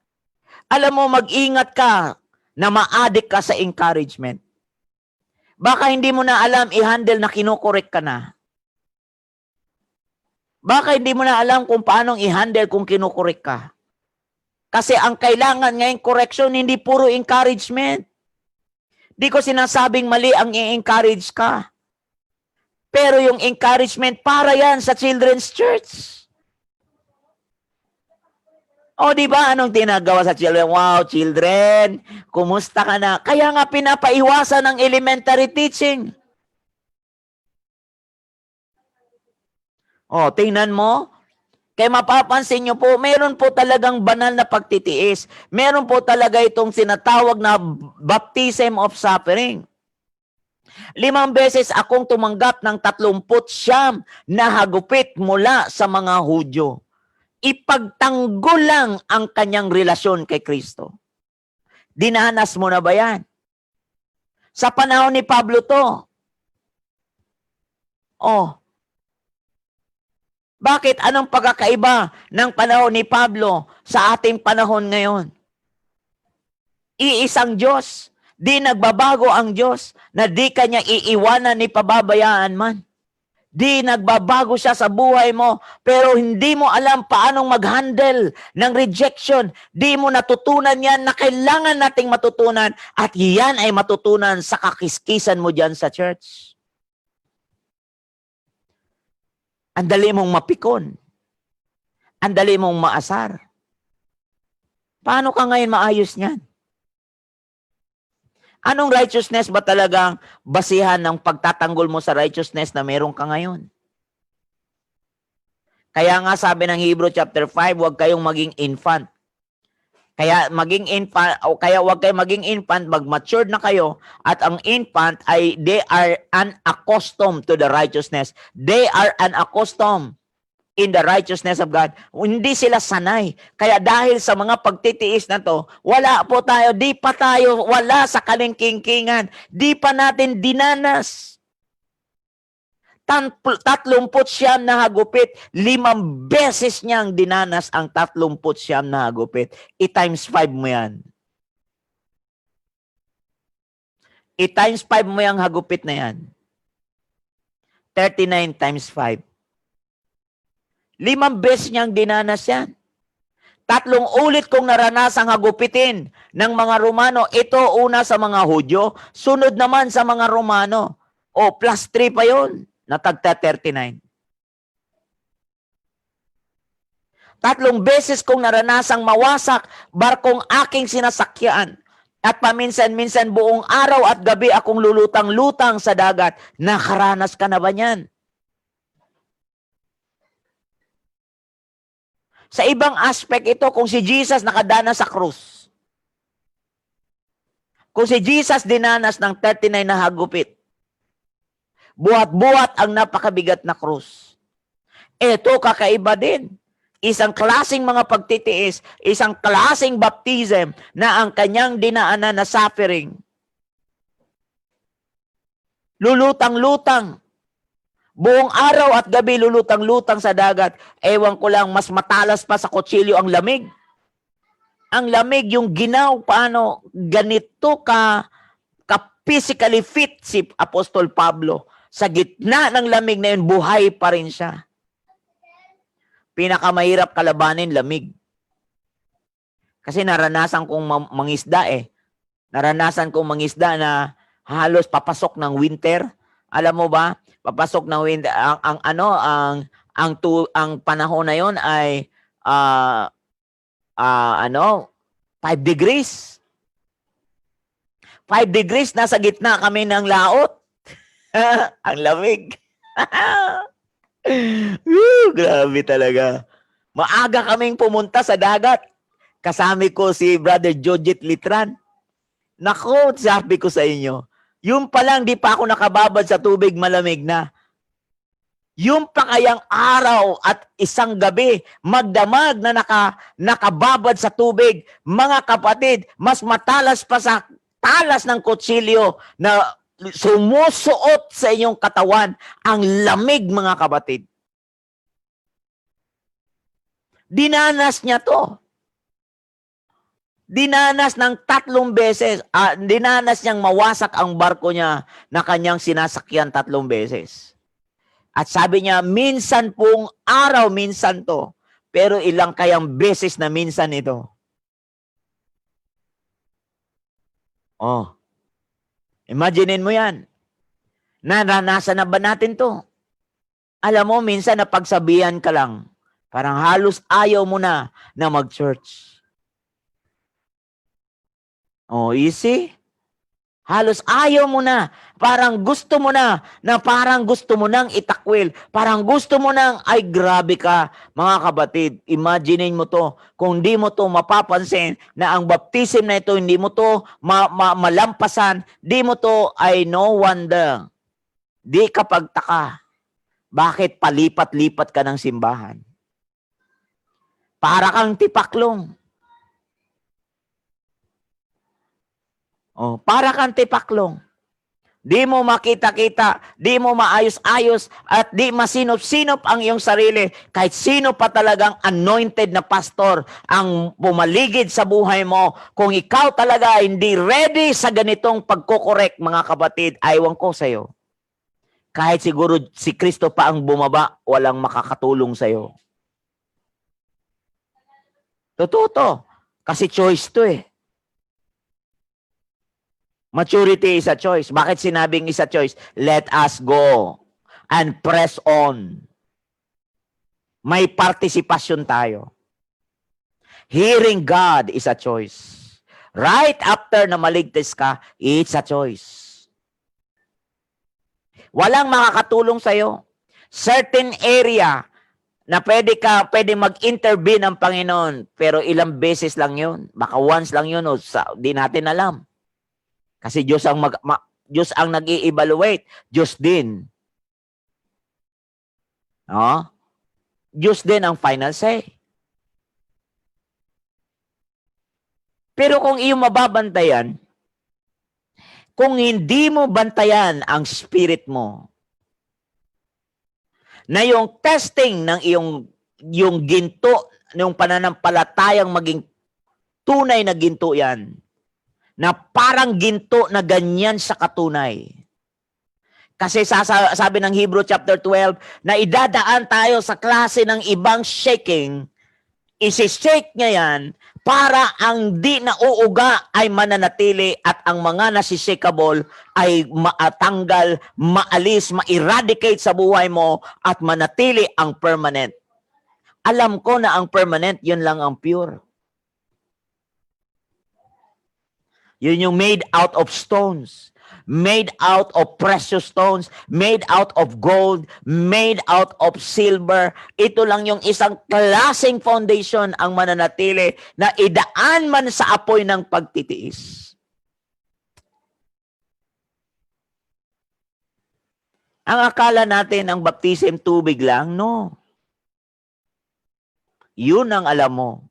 Alam mo, mag-ingat ka na ma-addict ka sa encouragement. Baka hindi mo na alam i-handle na kinokorek ka na. Baka hindi mo na alam kung paano i-handle kung kinukorek ka. Kasi ang kailangan ngayong correction, hindi puro encouragement. Di ko sinasabing mali ang i-encourage ka. Pero yung encouragement, para yan sa children's church. O di ba anong tinagawa sa children? Wow, children, kumusta ka na? Kaya nga pinapaiwasan ng elementary teaching. O, tingnan mo. Kaya mapapansin nyo po, meron po talagang banal na pagtitiis. Meron po talaga itong sinatawag na baptism of suffering. 5 beses akong tumanggap ng 39 na hagupit mula sa mga Hudyo. Ipagtanggol lang ang kanyang relasyon kay Kristo. Dinanas mo na ba yan? Sa panahon ni Pablo to. Oh, bakit? Anong pagkakaiba ng panahon ni Pablo sa ating panahon ngayon? Iisang Diyos. Di nagbabago ang Diyos na di kanya iiwanan ni pababayaan man. Di nagbabago siya sa buhay mo, pero hindi mo alam paanong mag-handle ng rejection. Di mo natutunan yan na kailangan nating matutunan at yan ay matutunan sa kakiskisan mo dyan sa church. Ang dali mong mapikon. Ang dali mong maasar. Paano ka ngayon maayos niyan? Anong righteousness ba talagang basihan ng pagtatanggol mo sa righteousness na meron ka ngayon? Kaya nga sabi ng Hebrew chapter 5, huwag kayong maging infant. Kaya huwag kayong maging infant, mag-matured na kayo, at ang infant ay they are unaccustomed to the righteousness. They are unaccustomed in the righteousness of God. Hindi sila sanay. Kaya dahil sa mga pagtitiis na to, wala po tayo, di pa tayo, wala sa kalingkingkingan. Di pa natin dinanas. 39 na hagupit, 5 beses niyang dinanas ang 39 na hagupit. I-times 5 mo yan. I-times 5 mo yung hagupit na yan. 39 times 5. 5 beses niyang dinanas yan. 3 ulit kong naranasang hagupitin ng mga Romano. Ito una sa mga Hudyo, sunod naman sa mga Romano. O, plus 3 pa yun. Natagta 39. 3 beses kong naranasang mawasak barkong aking sinasakyan. At paminsan-minsan buong araw at gabi akong lulutang-lutang sa dagat. Nakaranas ka na ba niyan? Sa ibang aspect ito, kung si Jesus nakadana sa krus, kung si Jesus dinanas ng 39 na hagupit, buhat-buhat ang napakabigat na krus. Ito kakaiba din. Isang klaseng mga pagtitiis, isang klaseng baptism na ang kanyang dinaanan na suffering. Lulutang-lutang. Buong araw at gabi lulutang-lutang sa dagat. Ewan ko lang, mas matalas pa sa kutsilyo ang lamig. Ang lamig, yung ginaw, paano, ganito ka physically fit si Apostol Pablo. Sa gitna ng lamig na yun, buhay pa rin siya. Pinakamahirap kalabanin, lamig. Kasi naranasan kong mangisda eh. Naranasan kong mangisda na halos papasok ng winter. Alam mo ba? Papasok ng winter. Ang panahon na yon ay 5 degrees. 5 degrees, nasa gitna kami ng laot. Ang lamig. Grabe talaga. Maaga kaming pumunta sa dagat. Kasama ko si Brother Jojit Litran. Naku, sabi ko sa inyo, yung pa lang di pa ako nakababad sa tubig, malamig na. Yung pa kayang araw at isang gabi, magdamag na nakababad sa tubig, mga kapatid, mas matalas pa sa talas ng kutsilyo na sumusuot sa inyong katawan ang lamig, mga kapatid. Dinanas niya to. Dinanas ng 3 beses. Dinanas niyang mawasak ang barko niya na kanyang sinasakyan 3 beses. At sabi niya, minsan pong araw, minsan to. Pero ilang kayang beses na minsan ito. Oh. Imaginein mo yan. Naranasan na ba natin to? Alam mo, minsan napagsabihan ka lang. Parang halos ayaw mo na mag-church. Oh, easy? Halos ayaw mo na. Parang gusto mo na parang gusto mo nang itakwil. Parang gusto mo nang, ay grabe ka. Mga kapatid, imaginein mo to. Kung di mo to mapapansin na ang baptism na ito, hindi mo to malampasan, di mo to, ay no wonder. Di ka pagtaka. Bakit palipat-lipat ka ng simbahan? Para kang tipaklong. Oh, para kang tipaklong. Di mo makita-kita, di mo maayos-ayos, at di masinop-sinop ang iyong sarili. Kahit sino pa talagang anointed na pastor ang pumaligid sa buhay mo, kung ikaw talaga hindi ready sa ganitong pagkokorek, mga kapatid, aywan ko sa'yo. Kahit siguro si Kristo pa ang bumaba, walang makakatulong sa'yo. Totoo to. Kasi choice to eh. Maturity is a choice. Bakit sinabing is a choice? Let us go and press on. May partisipasyon tayo. Hearing God is a choice. Right after na maligtas ka, it's a choice. Walang makakatulong sa'yo. Certain area na pwede mag-intervene ang Panginoon, pero ilang beses lang yun. Baka once lang yun, o di natin alam. Kasi Diyos ang Diyos ang nag-i-evaluate, Diyos din. No? Diyos din ang final say. Pero kung iyong mababantayan, kung hindi mo bantayan ang spirit mo, na yung testing ng yung ginto, yung pananampalatayang maging tunay na ginto yan, na parang ginto na ganyan sa katunay. Kasi sabi ng Hebrew chapter 12, na idadaan tayo sa klase ng ibang shaking, isi-shake niya yan, para ang di nauuga ay mananatili at ang mga nasishakable ay matanggal, maalis, ma-eradicate sa buhay mo at manatili ang permanent. Alam ko na ang permanent, yun lang ang pure. Yun yung made out of stones, made out of precious stones, made out of gold, made out of silver. Ito lang yung isang klaseng foundation ang mananatili na idaan man sa apoy ng pagtitiis. Ang akala natin ang baptism tubig lang, no. Yun ang alam mo.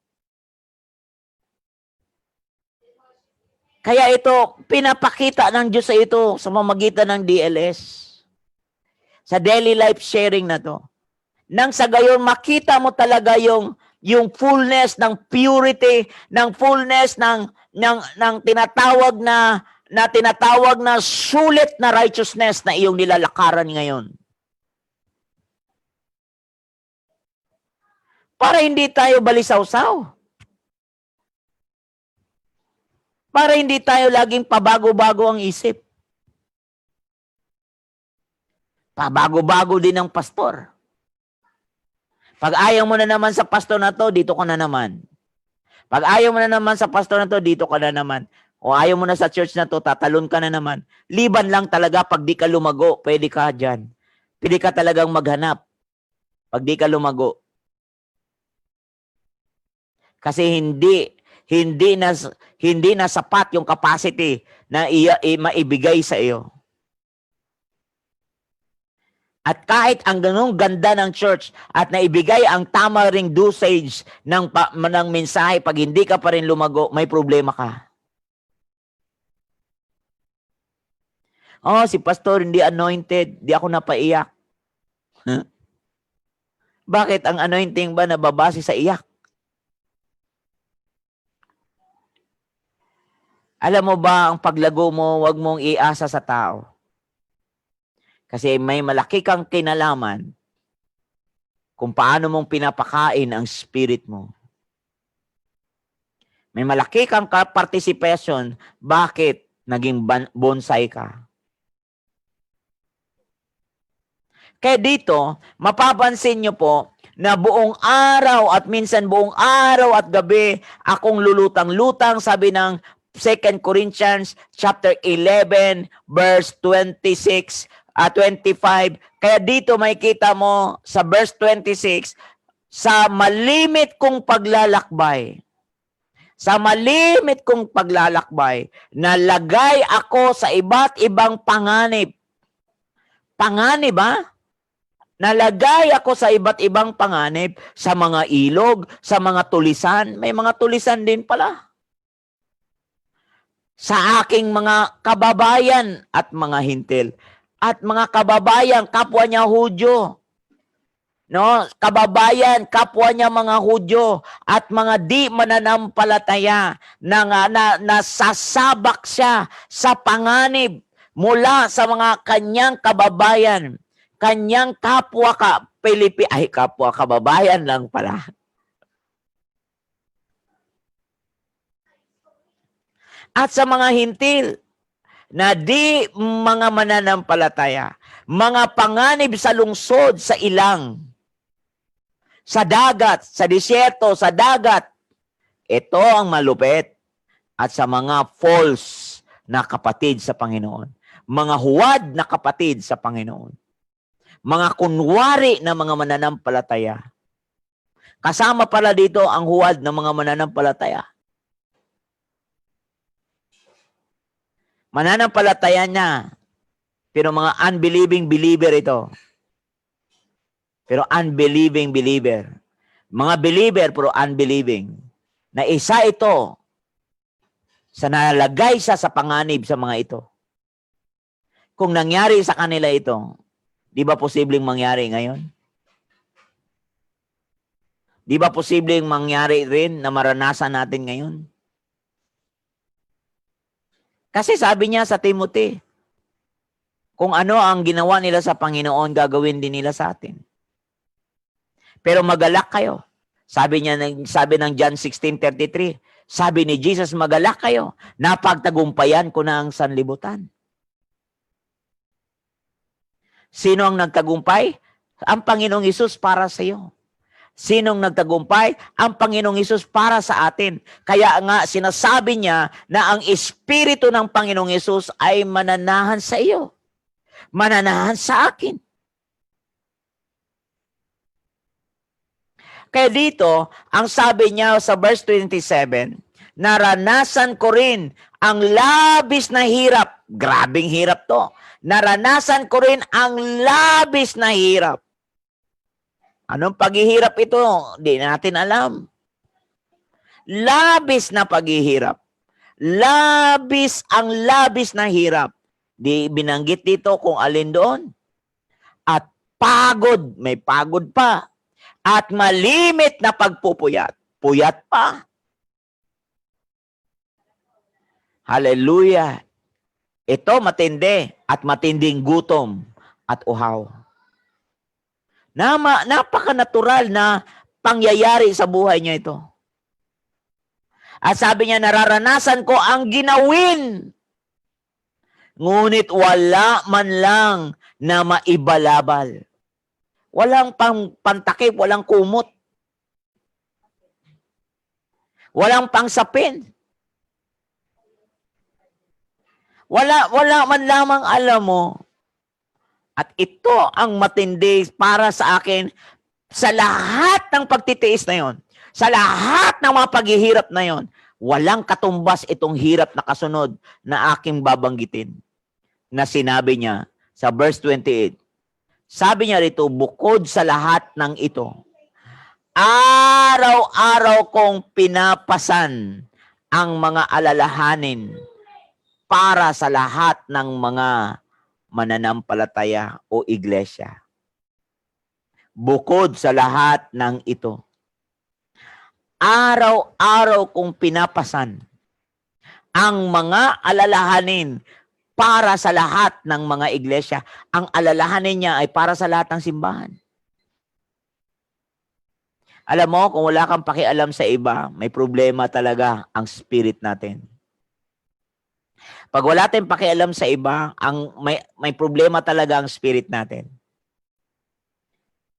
Kaya ito, pinapakita ng Diyos sa ito sa pamamagitan ng DLS. Sa daily life sharing na to. Nang sa gayon, makita mo talaga yung fullness ng purity, ng fullness ng tinatawag na sulit na righteousness na iyong nilalakaran ngayon. Para hindi tayo balisaw-saw. Para hindi tayo laging pabago-bago ang isip. Pabago-bago din ang pastor. Pag ayaw mo na naman sa pastor na to, dito ka na naman. Pag ayaw mo na naman sa pastor na to, dito ka na naman. O ayaw mo na sa church na to, tatalon ka na naman. Liban lang talaga pag di ka lumago, pwede ka dyan. Pwede ka talagang maghanap. Pag di ka lumago. Kasi hindi na sapat yung capacity na maibigay sa iyo. At kahit ang ganung ganda ng church at naibigay ang tama ring dosage ng mensahe, pag hindi ka pa rin lumago, may problema ka. Oh, si pastor hindi anointed, di ako napaiyak. Huh? Bakit ang anointing ba nababase sa iyak? Alam mo ba, ang paglago mo, wag mong iasa sa tao. Kasi may malaki kang kinalaman kung paano mong pinapakain ang spirit mo. May malaki kang participation, bakit naging bonsai ka? Kaya dito, mapapansin nyo po, na buong araw at minsan buong araw at gabi, akong lulutang-lutang, sabi ng 2 Corinthians chapter 11 verse 26 25. Kaya dito makikita mo sa verse 26, sa malimit kong paglalakbay. Sa malimit kong paglalakbay, nalagay ako sa iba't ibang panganib. Panganib ba? Nalagay ako sa iba't ibang panganib, sa mga ilog, sa mga tulisan. May mga tulisan din pala. sa aking mga kababayan at mga hintil. At mga kababayan, kapwa niya Hudyo. No, kababayan, kapwa niya mga Hudyo at mga di mananampalataya na nasasabak siya sa panganib mula sa mga kanyang kababayan, kanyang kapwa kapwa kababayan lang pala. At sa mga hintil na di mga mananampalataya, mga panganib sa lungsod, sa ilang, sa dagat, sa disyerto, sa dagat. Ito ang malupit. At sa mga false na kapatid sa Panginoon. Mga huwad na kapatid sa Panginoon. Mga kunwari na mga mananampalataya. Kasama pala dito ang huwad ng mga mananampalataya. Mananampalataya niya. Pero mga unbelieving believer ito. Pero unbelieving believer. Mga believer pero unbelieving. Na isa ito sa nalagay siya sa panganib sa mga ito. Kung nangyari sa kanila ito, di ba posibleng mangyari ngayon? Di ba posibleng mangyari rin na maranasan natin ngayon? Kasi sabi niya sa Timothy, kung ano ang ginawa nila sa Panginoon, gagawin din nila sa atin. Pero magalak kayo. Sabi ng John 16:33, sabi ni Jesus, magalak kayo. Napagtagumpayan ko na ang sanlibutan. Sino ang nagtagumpay? Ang Panginoong Hesus para sa iyo. Sinong nagtagumpay? Ang Panginoong Hesus para sa atin. Kaya nga sinasabi niya na ang Espiritu ng Panginoong Hesus ay mananahan sa iyo. Mananahan sa akin. Kaya dito, ang sabi niya sa verse 27, naranasan ko rin ang labis na hirap. Grabing hirap to. Naranasan ko rin ang labis na hirap. Anong paghihirap ito? Di natin alam. Labis na paghihirap. Ang labis na hirap. Di binanggit dito kung alin doon. At pagod, may pagod pa. At malimit na pagpupuyat. Puyat pa. Hallelujah. Ito matindi at matinding gutom at uhaw. Napaka-natural na pangyayari sa buhay niya ito. At sabi niya, nararanasan ko ang ginawin. Ngunit wala man lang na maibalabal. Walang pantakip, walang kumot. Walang pangsapin. Wala man lamang alam mo. At ito ang matindi para sa akin sa lahat ng pagtitiis na yon. Sa lahat ng mga paghihirap na yon. Walang katumbas itong hirap na kasunod na aking babanggitin. Na sinabi niya sa verse 28. Sabi niya rito, bukod sa lahat ng ito, araw-araw kong pinapasan ang mga alalahanin para sa lahat ng mga mananampalataya o iglesia. Bukod sa lahat ng ito, araw-araw kong pinapasan ang mga alalahanin para sa lahat ng mga iglesia. Ang alalahanin niya ay para sa lahat ng simbahan. Alam mo, kung wala kang pakialam sa iba, may problema talaga ang spirit natin. Pag wala tayong pakialam sa iba, may problema talaga ang spirit natin.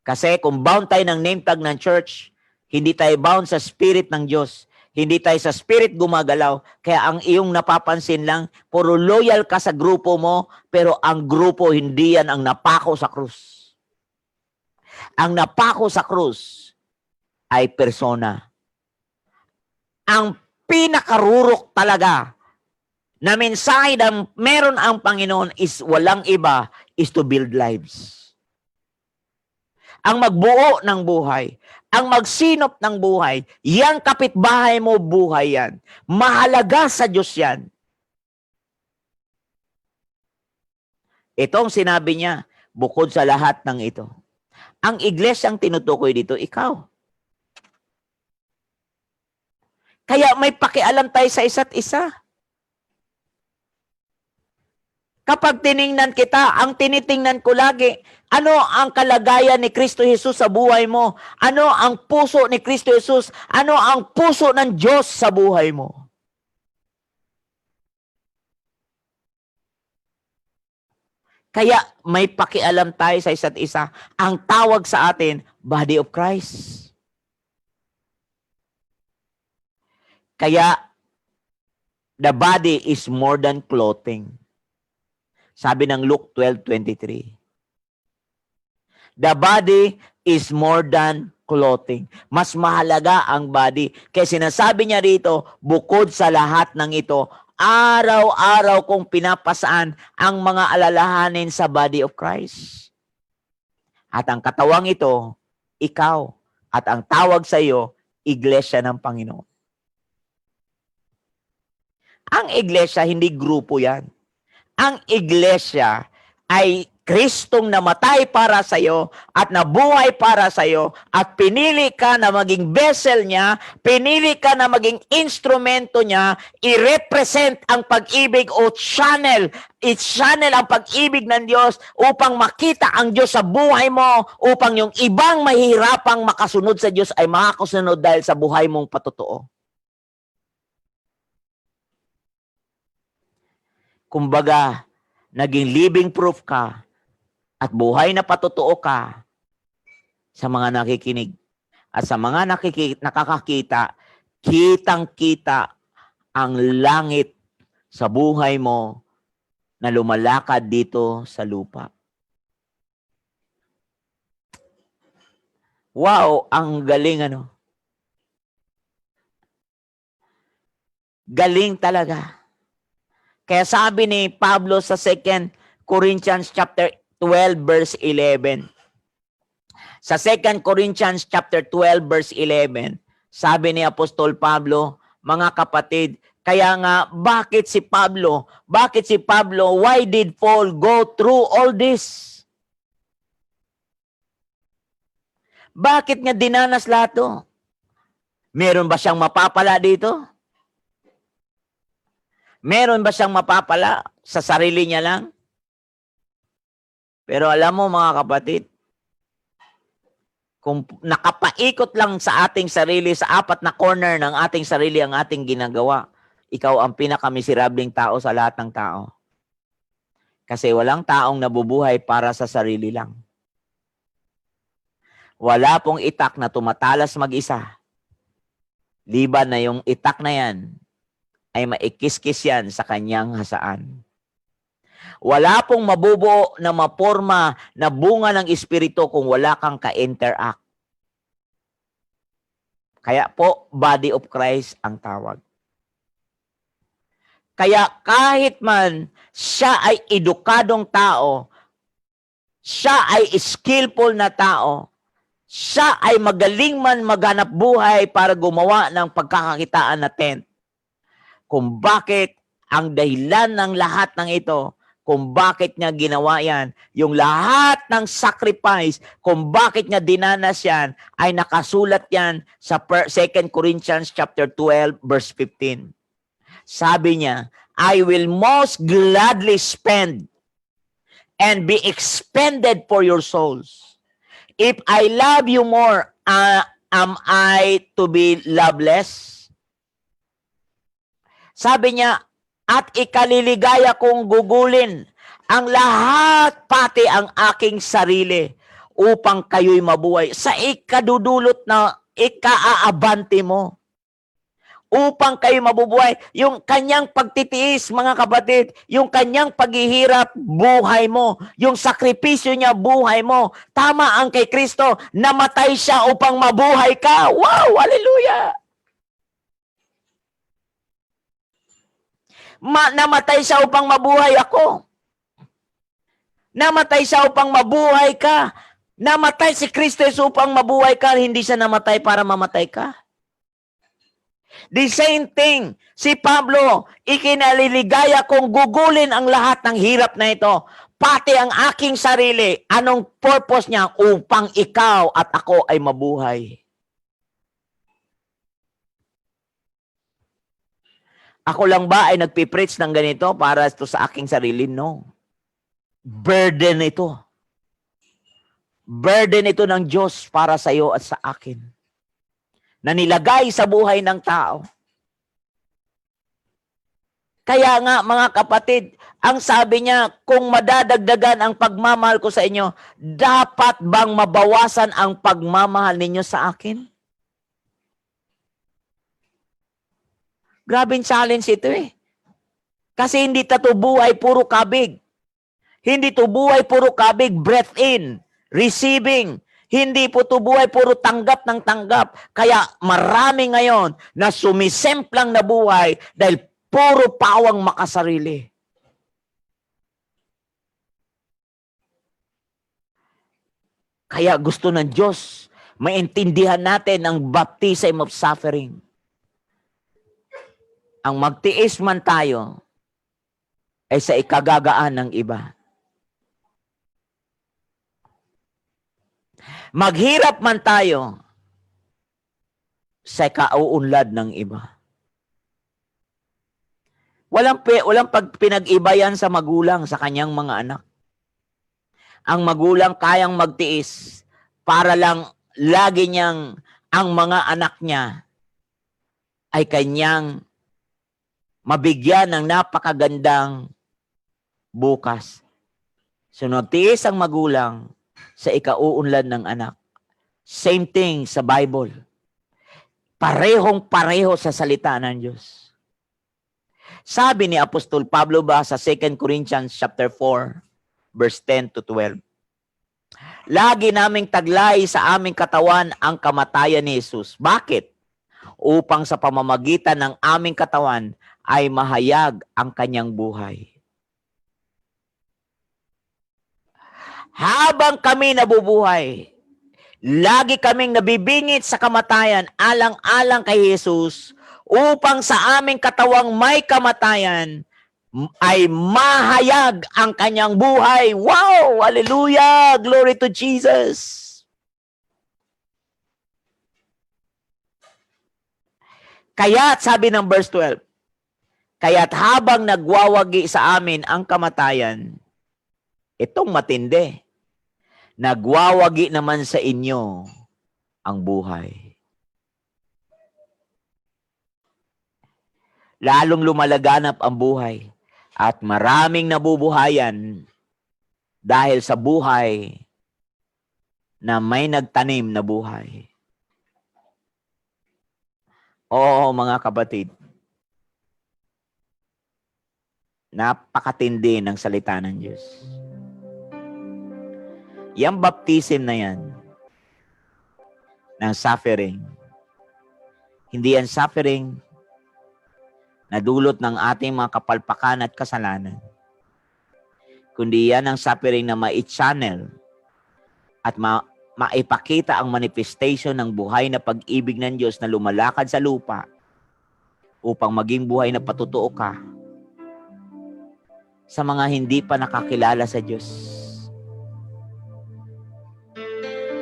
Kasi kung bound tayo ng name tag ng church, hindi tayo bound sa spirit ng Diyos. Hindi tayo sa spirit gumagalaw. Kaya ang iyong napapansin lang, puro loyal ka sa grupo mo, pero ang grupo hindi yan ang napako sa krus. Ang napako sa krus ay persona. Ang pinakarurok talaga na mensahe na meron ang Panginoon is walang iba, is to build lives. Ang magbuo ng buhay, ang magsinop ng buhay, yang kapitbahay mo buhay yan. Mahalaga sa Diyos yan. Itong sinabi niya, bukod sa lahat ng ito. Ang iglesyang tinutukoy dito, ikaw. Kaya may pakialam tayo sa isa't isa. Kapag tiningnan kita, ang tinitingnan ko lagi, ano ang kalagayan ni Kristo Jesus sa buhay mo? Ano ang puso ni Kristo Jesus? Ano ang puso ng Diyos sa buhay mo? Kaya may pakialam tayo sa isa't isa. Ang tawag sa atin, body of Christ. Kaya, the body is more than clothing. Sabi ng Luke 12:23. The body is more than clothing. Mas mahalaga ang body. Kaya sinasabi niya rito, bukod sa lahat ng ito, araw-araw kong pinapasaan ang mga alalahanin sa body of Christ. At ang katawang ito, ikaw. At ang tawag sa iyo, iglesia ng Panginoon. Ang iglesia, hindi grupo yan. Ang iglesia ay Kristong namatay para sa iyo at nabuhay para sa iyo at pinili ka na maging vessel niya, pinili ka na maging instrumento niya, i-represent ang pag-ibig o channel, i-channel ang pag-ibig ng Diyos upang makita ang Diyos sa buhay mo, upang yung ibang mahihirapang makasunod sa Diyos ay makakasunod dahil sa buhay mong patotoo. Kumbaga, naging living proof ka at buhay na patotoo ka sa mga nakikinig. At sa mga nakakakita, kitang-kita ang langit sa buhay mo na lumalakad dito sa lupa. Wow, ang galing ano. Galing talaga. Kaya sabi ni Pablo sa 2 Corinthians chapter 12 verse 11. Sa 2 Corinthians chapter 12 verse 11, sabi ni Apostol Pablo, mga kapatid, kaya nga bakit si Pablo, why did Paul go through all this? Bakit niya dinanas lahat to? Meron ba siyang mapapala dito? Meron ba siyang mapapala sa sarili niya lang? Pero alam mo mga kapatid, kung nakapaikot lang sa ating sarili, sa apat na corner ng ating sarili ang ating ginagawa, ikaw ang pinakamiserableng tao sa lahat ng tao. Kasi walang taong nabubuhay para sa sarili lang. Wala pong itak na tumatalas mag-isa. Liban na yung itak na yan, ay maikiskis yan sa kanyang hasaan. Wala pong mabubuo na maporma na bunga ng Espiritu kung wala kang ka-interact. Kaya po, body of Christ ang tawag. Kaya kahit man siya ay edukadong tao, siya ay skillful na tao, siya ay magaling man maghanap buhay para gumawa ng pagkakakitaan na tent, kung bakit ang dahilan ng lahat ng ito, kung bakit niya ginawa yan, yung lahat ng sacrifice, kung bakit niya dinanas yan, ay nakasulat yan sa 2 Corinthians chapter 12 verse 15. Sabi niya, I will most gladly spend and be expended for your souls. If I love you more, am I to be loveless? Sabi niya, at ikaliligaya kong gugulin ang lahat, pati ang aking sarili, upang kayo'y mabuhay. Sa ikadudulot na ikaaabante mo. Upang kayo mabubuhay. Yung kanyang pagtitiis, mga kapatid, yung kanyang paghihirap, buhay mo. Yung sakripisyo niya, buhay mo. Tama ang kay Kristo, namatay siya upang mabuhay ka. Wow! Hallelujah! Namatay siya upang mabuhay ako. Namatay siya upang mabuhay ka. Namatay si Kristo upang mabuhay ka. Hindi siya namatay para mamatay ka. The same thing, si Pablo, ikinaliligaya kong gugulin ang lahat ng hirap na ito pati ang aking sarili. Anong purpose niya? Upang ikaw at ako ay mabuhay. Ako lang ba ay nagpipreach ng ganito para ito sa aking sarili? No. Burden ito. Burden ito ng Diyos para sa iyo at sa akin. Na nilagay sa buhay ng tao. Kaya nga mga kapatid, ang sabi niya, kung madadagdagan ang pagmamahal ko sa inyo, dapat bang mabawasan ang pagmamahal ninyo sa akin? Grabing challenge ito eh. Kasi hindi ito buhay puro kabig. Hindi ito buhay puro kabig, breath in, receiving. Hindi po ito buhay puro tanggap ng tanggap. Kaya marami ngayon na sumisemplang na buhay dahil puro pawang makasarili. Kaya gusto ng Diyos, maintindihan natin ang baptism of suffering. Ang magtiis man tayo ay sa ikagagaan ng iba. Maghirap man tayo sa kauunlad ng iba. Walang pinag-iba yan sa magulang, sa kanyang mga anak. Ang magulang kayang magtiis para lang lagi niyang ang mga anak niya ay kanyang mabigyan ng napakagandang bukas. So, nagtiis ang magulang sa ikauunlad ng anak. Same thing sa Bible. Parehong-pareho sa salita ng Diyos. Sabi ni Apostol Pablo ba sa 2 Corinthians chapter 4, verse 10 to 12. Lagi naming taglay sa aming katawan ang kamatayan ni Jesus. Bakit? Upang sa pamamagitan ng aming katawan ay mahayag ang kanyang buhay. Habang kami nabubuhay, lagi kaming nabibingit sa kamatayan alang-alang kay Jesus upang sa aming katawang may kamatayan ay mahayag ang kanyang buhay. Wow! Hallelujah! Glory to Jesus! Kaya't sabi ng verse 12, kaya't habang nagwawagi sa amin ang kamatayan, itong matindi, nagwawagi naman sa inyo ang buhay. Lalong lumalaganap ang buhay at maraming nabubuhayan dahil sa buhay na may nagtanim na buhay. Oo, mga kapatid, napakatindi ng salita ng Diyos. Yang baptism na yan, ng suffering, hindi yan suffering na dulot ng ating mga kapalpakan at kasalanan, kundi yan ang suffering na mai-channel at maipakita ang manifestation ng buhay na pag-ibig ng Diyos na lumalakad sa lupa upang maging buhay na patutuo ka sa mga hindi pa nakakilala sa Diyos.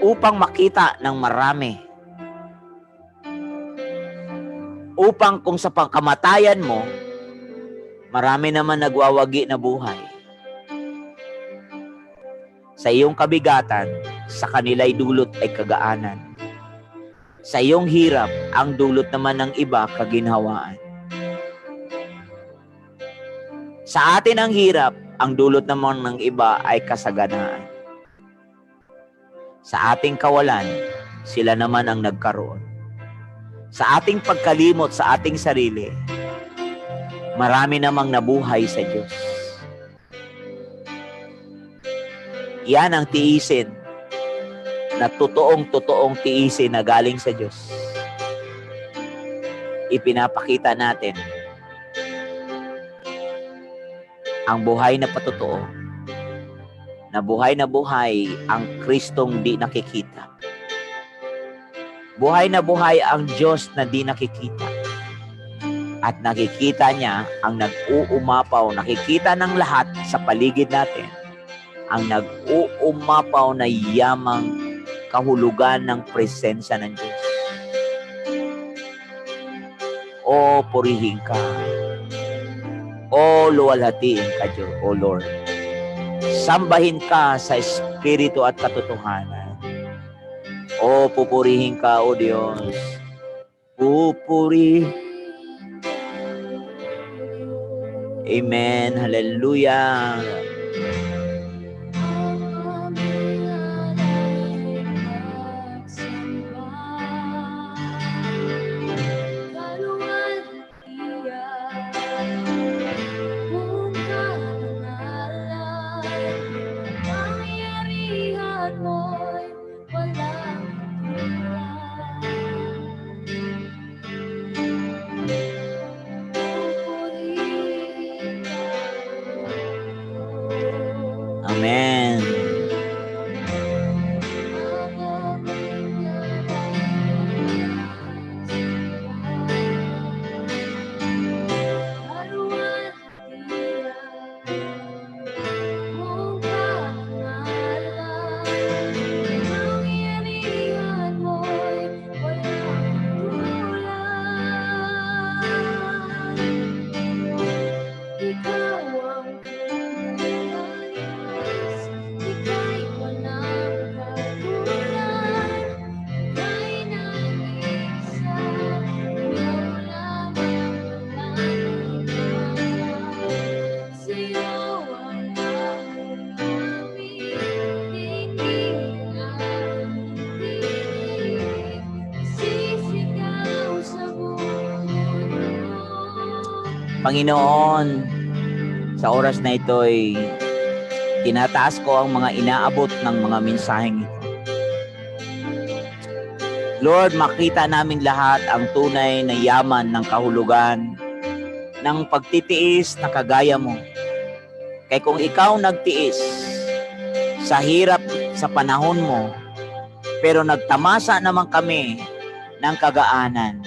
Upang makita ng marami. Upang kung sa pangkamatayan mo, marami naman nagwawagi na buhay. Sa iyong kabigatan, sa kanila'y dulot ay kagaanan. Sa iyong hirap, ang dulot naman ng iba, kaginhawaan. Sa atin ang hirap, ang dulot naman ng iba ay kasaganaan. Sa ating kawalan, sila naman ang nagkaroon. Sa ating pagkalimot sa ating sarili, marami namang nabuhay sa Diyos. Yan ang tiisin na totoong tiisin na galing sa Diyos. Ipinapakita natin ang buhay na patotoo, na buhay ang Kristong di nakikita. Buhay na buhay ang Diyos na di nakikita. At nakikita niya ang nag-uumapaw, nakikita ng lahat sa paligid natin ang nag-uumapaw na yamang kahulugan ng presensya ng Diyos. O purihin ka. O luwalhatiin ka, Diyos, O Lord. Sambahin ka sa espiritu at katotohanan. O pupurihin ka, O Diyos. Pupuri. Amen. Hallelujah. Amen. Panginoon, sa oras na ito ay tinataas ko ang mga inaabot ng mga mensaheng ito. Lord, makita namin lahat ang tunay na yaman ng kahulugan ng pagtitiis na kagaya mo. Kaya kung ikaw nagtiis sa hirap sa panahon mo, pero nagtamasa naman kami ng kagaanan.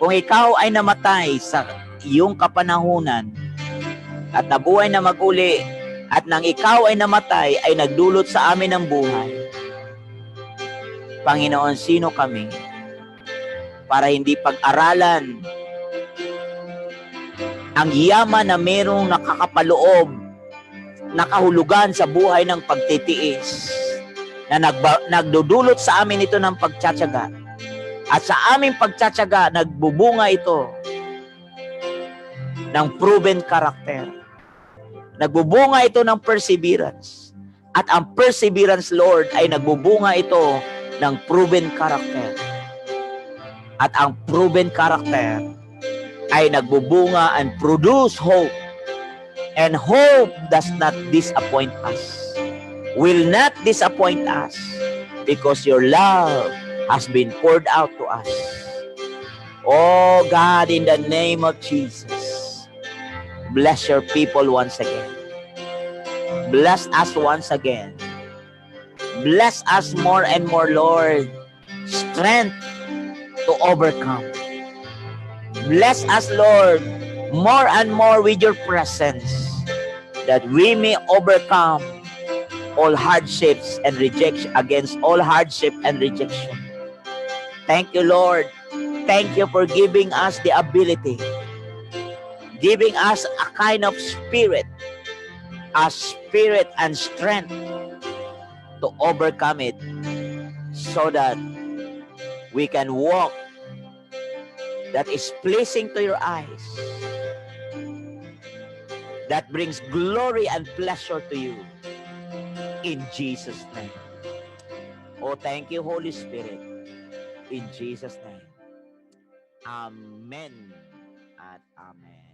Kung ikaw ay namatay sa iyong kapanahunan at nabuhay na maguli at nang ikaw ay namatay ay nagdulot sa amin ng buhay, Panginoon, sino kami para hindi pag-aralan ang yaman na merong nakakapaloob, nakahulugan sa buhay ng pagtitiis na nagdudulot sa amin ito ng pagtsatsaga. At sa aming pagtsatsaga, nagbubunga ito ng proven character. Nagbubunga ito ng perseverance. At ang perseverance, Lord, ay nagbubunga ito ng proven character. At ang proven character ay nagbubunga and produce hope. And hope does not disappoint us. Will not disappoint us because your love has been poured out to us. Oh God, in the name of Jesus, bless your people once again. Bless us once again. Bless us more and more, Lord. Strength to overcome. Bless us, Lord, more and more with your presence, that we may overcome all hardships and rejection, against all hardship and rejection. Thank you, Lord. Thank you for giving us the ability, giving us a kind of spirit and strength to overcome it, so that we can walk that is pleasing to your eyes, that brings glory and pleasure to you. In Jesus' name. Oh, thank you, Holy Spirit. In Jesus' name. Amen at amen.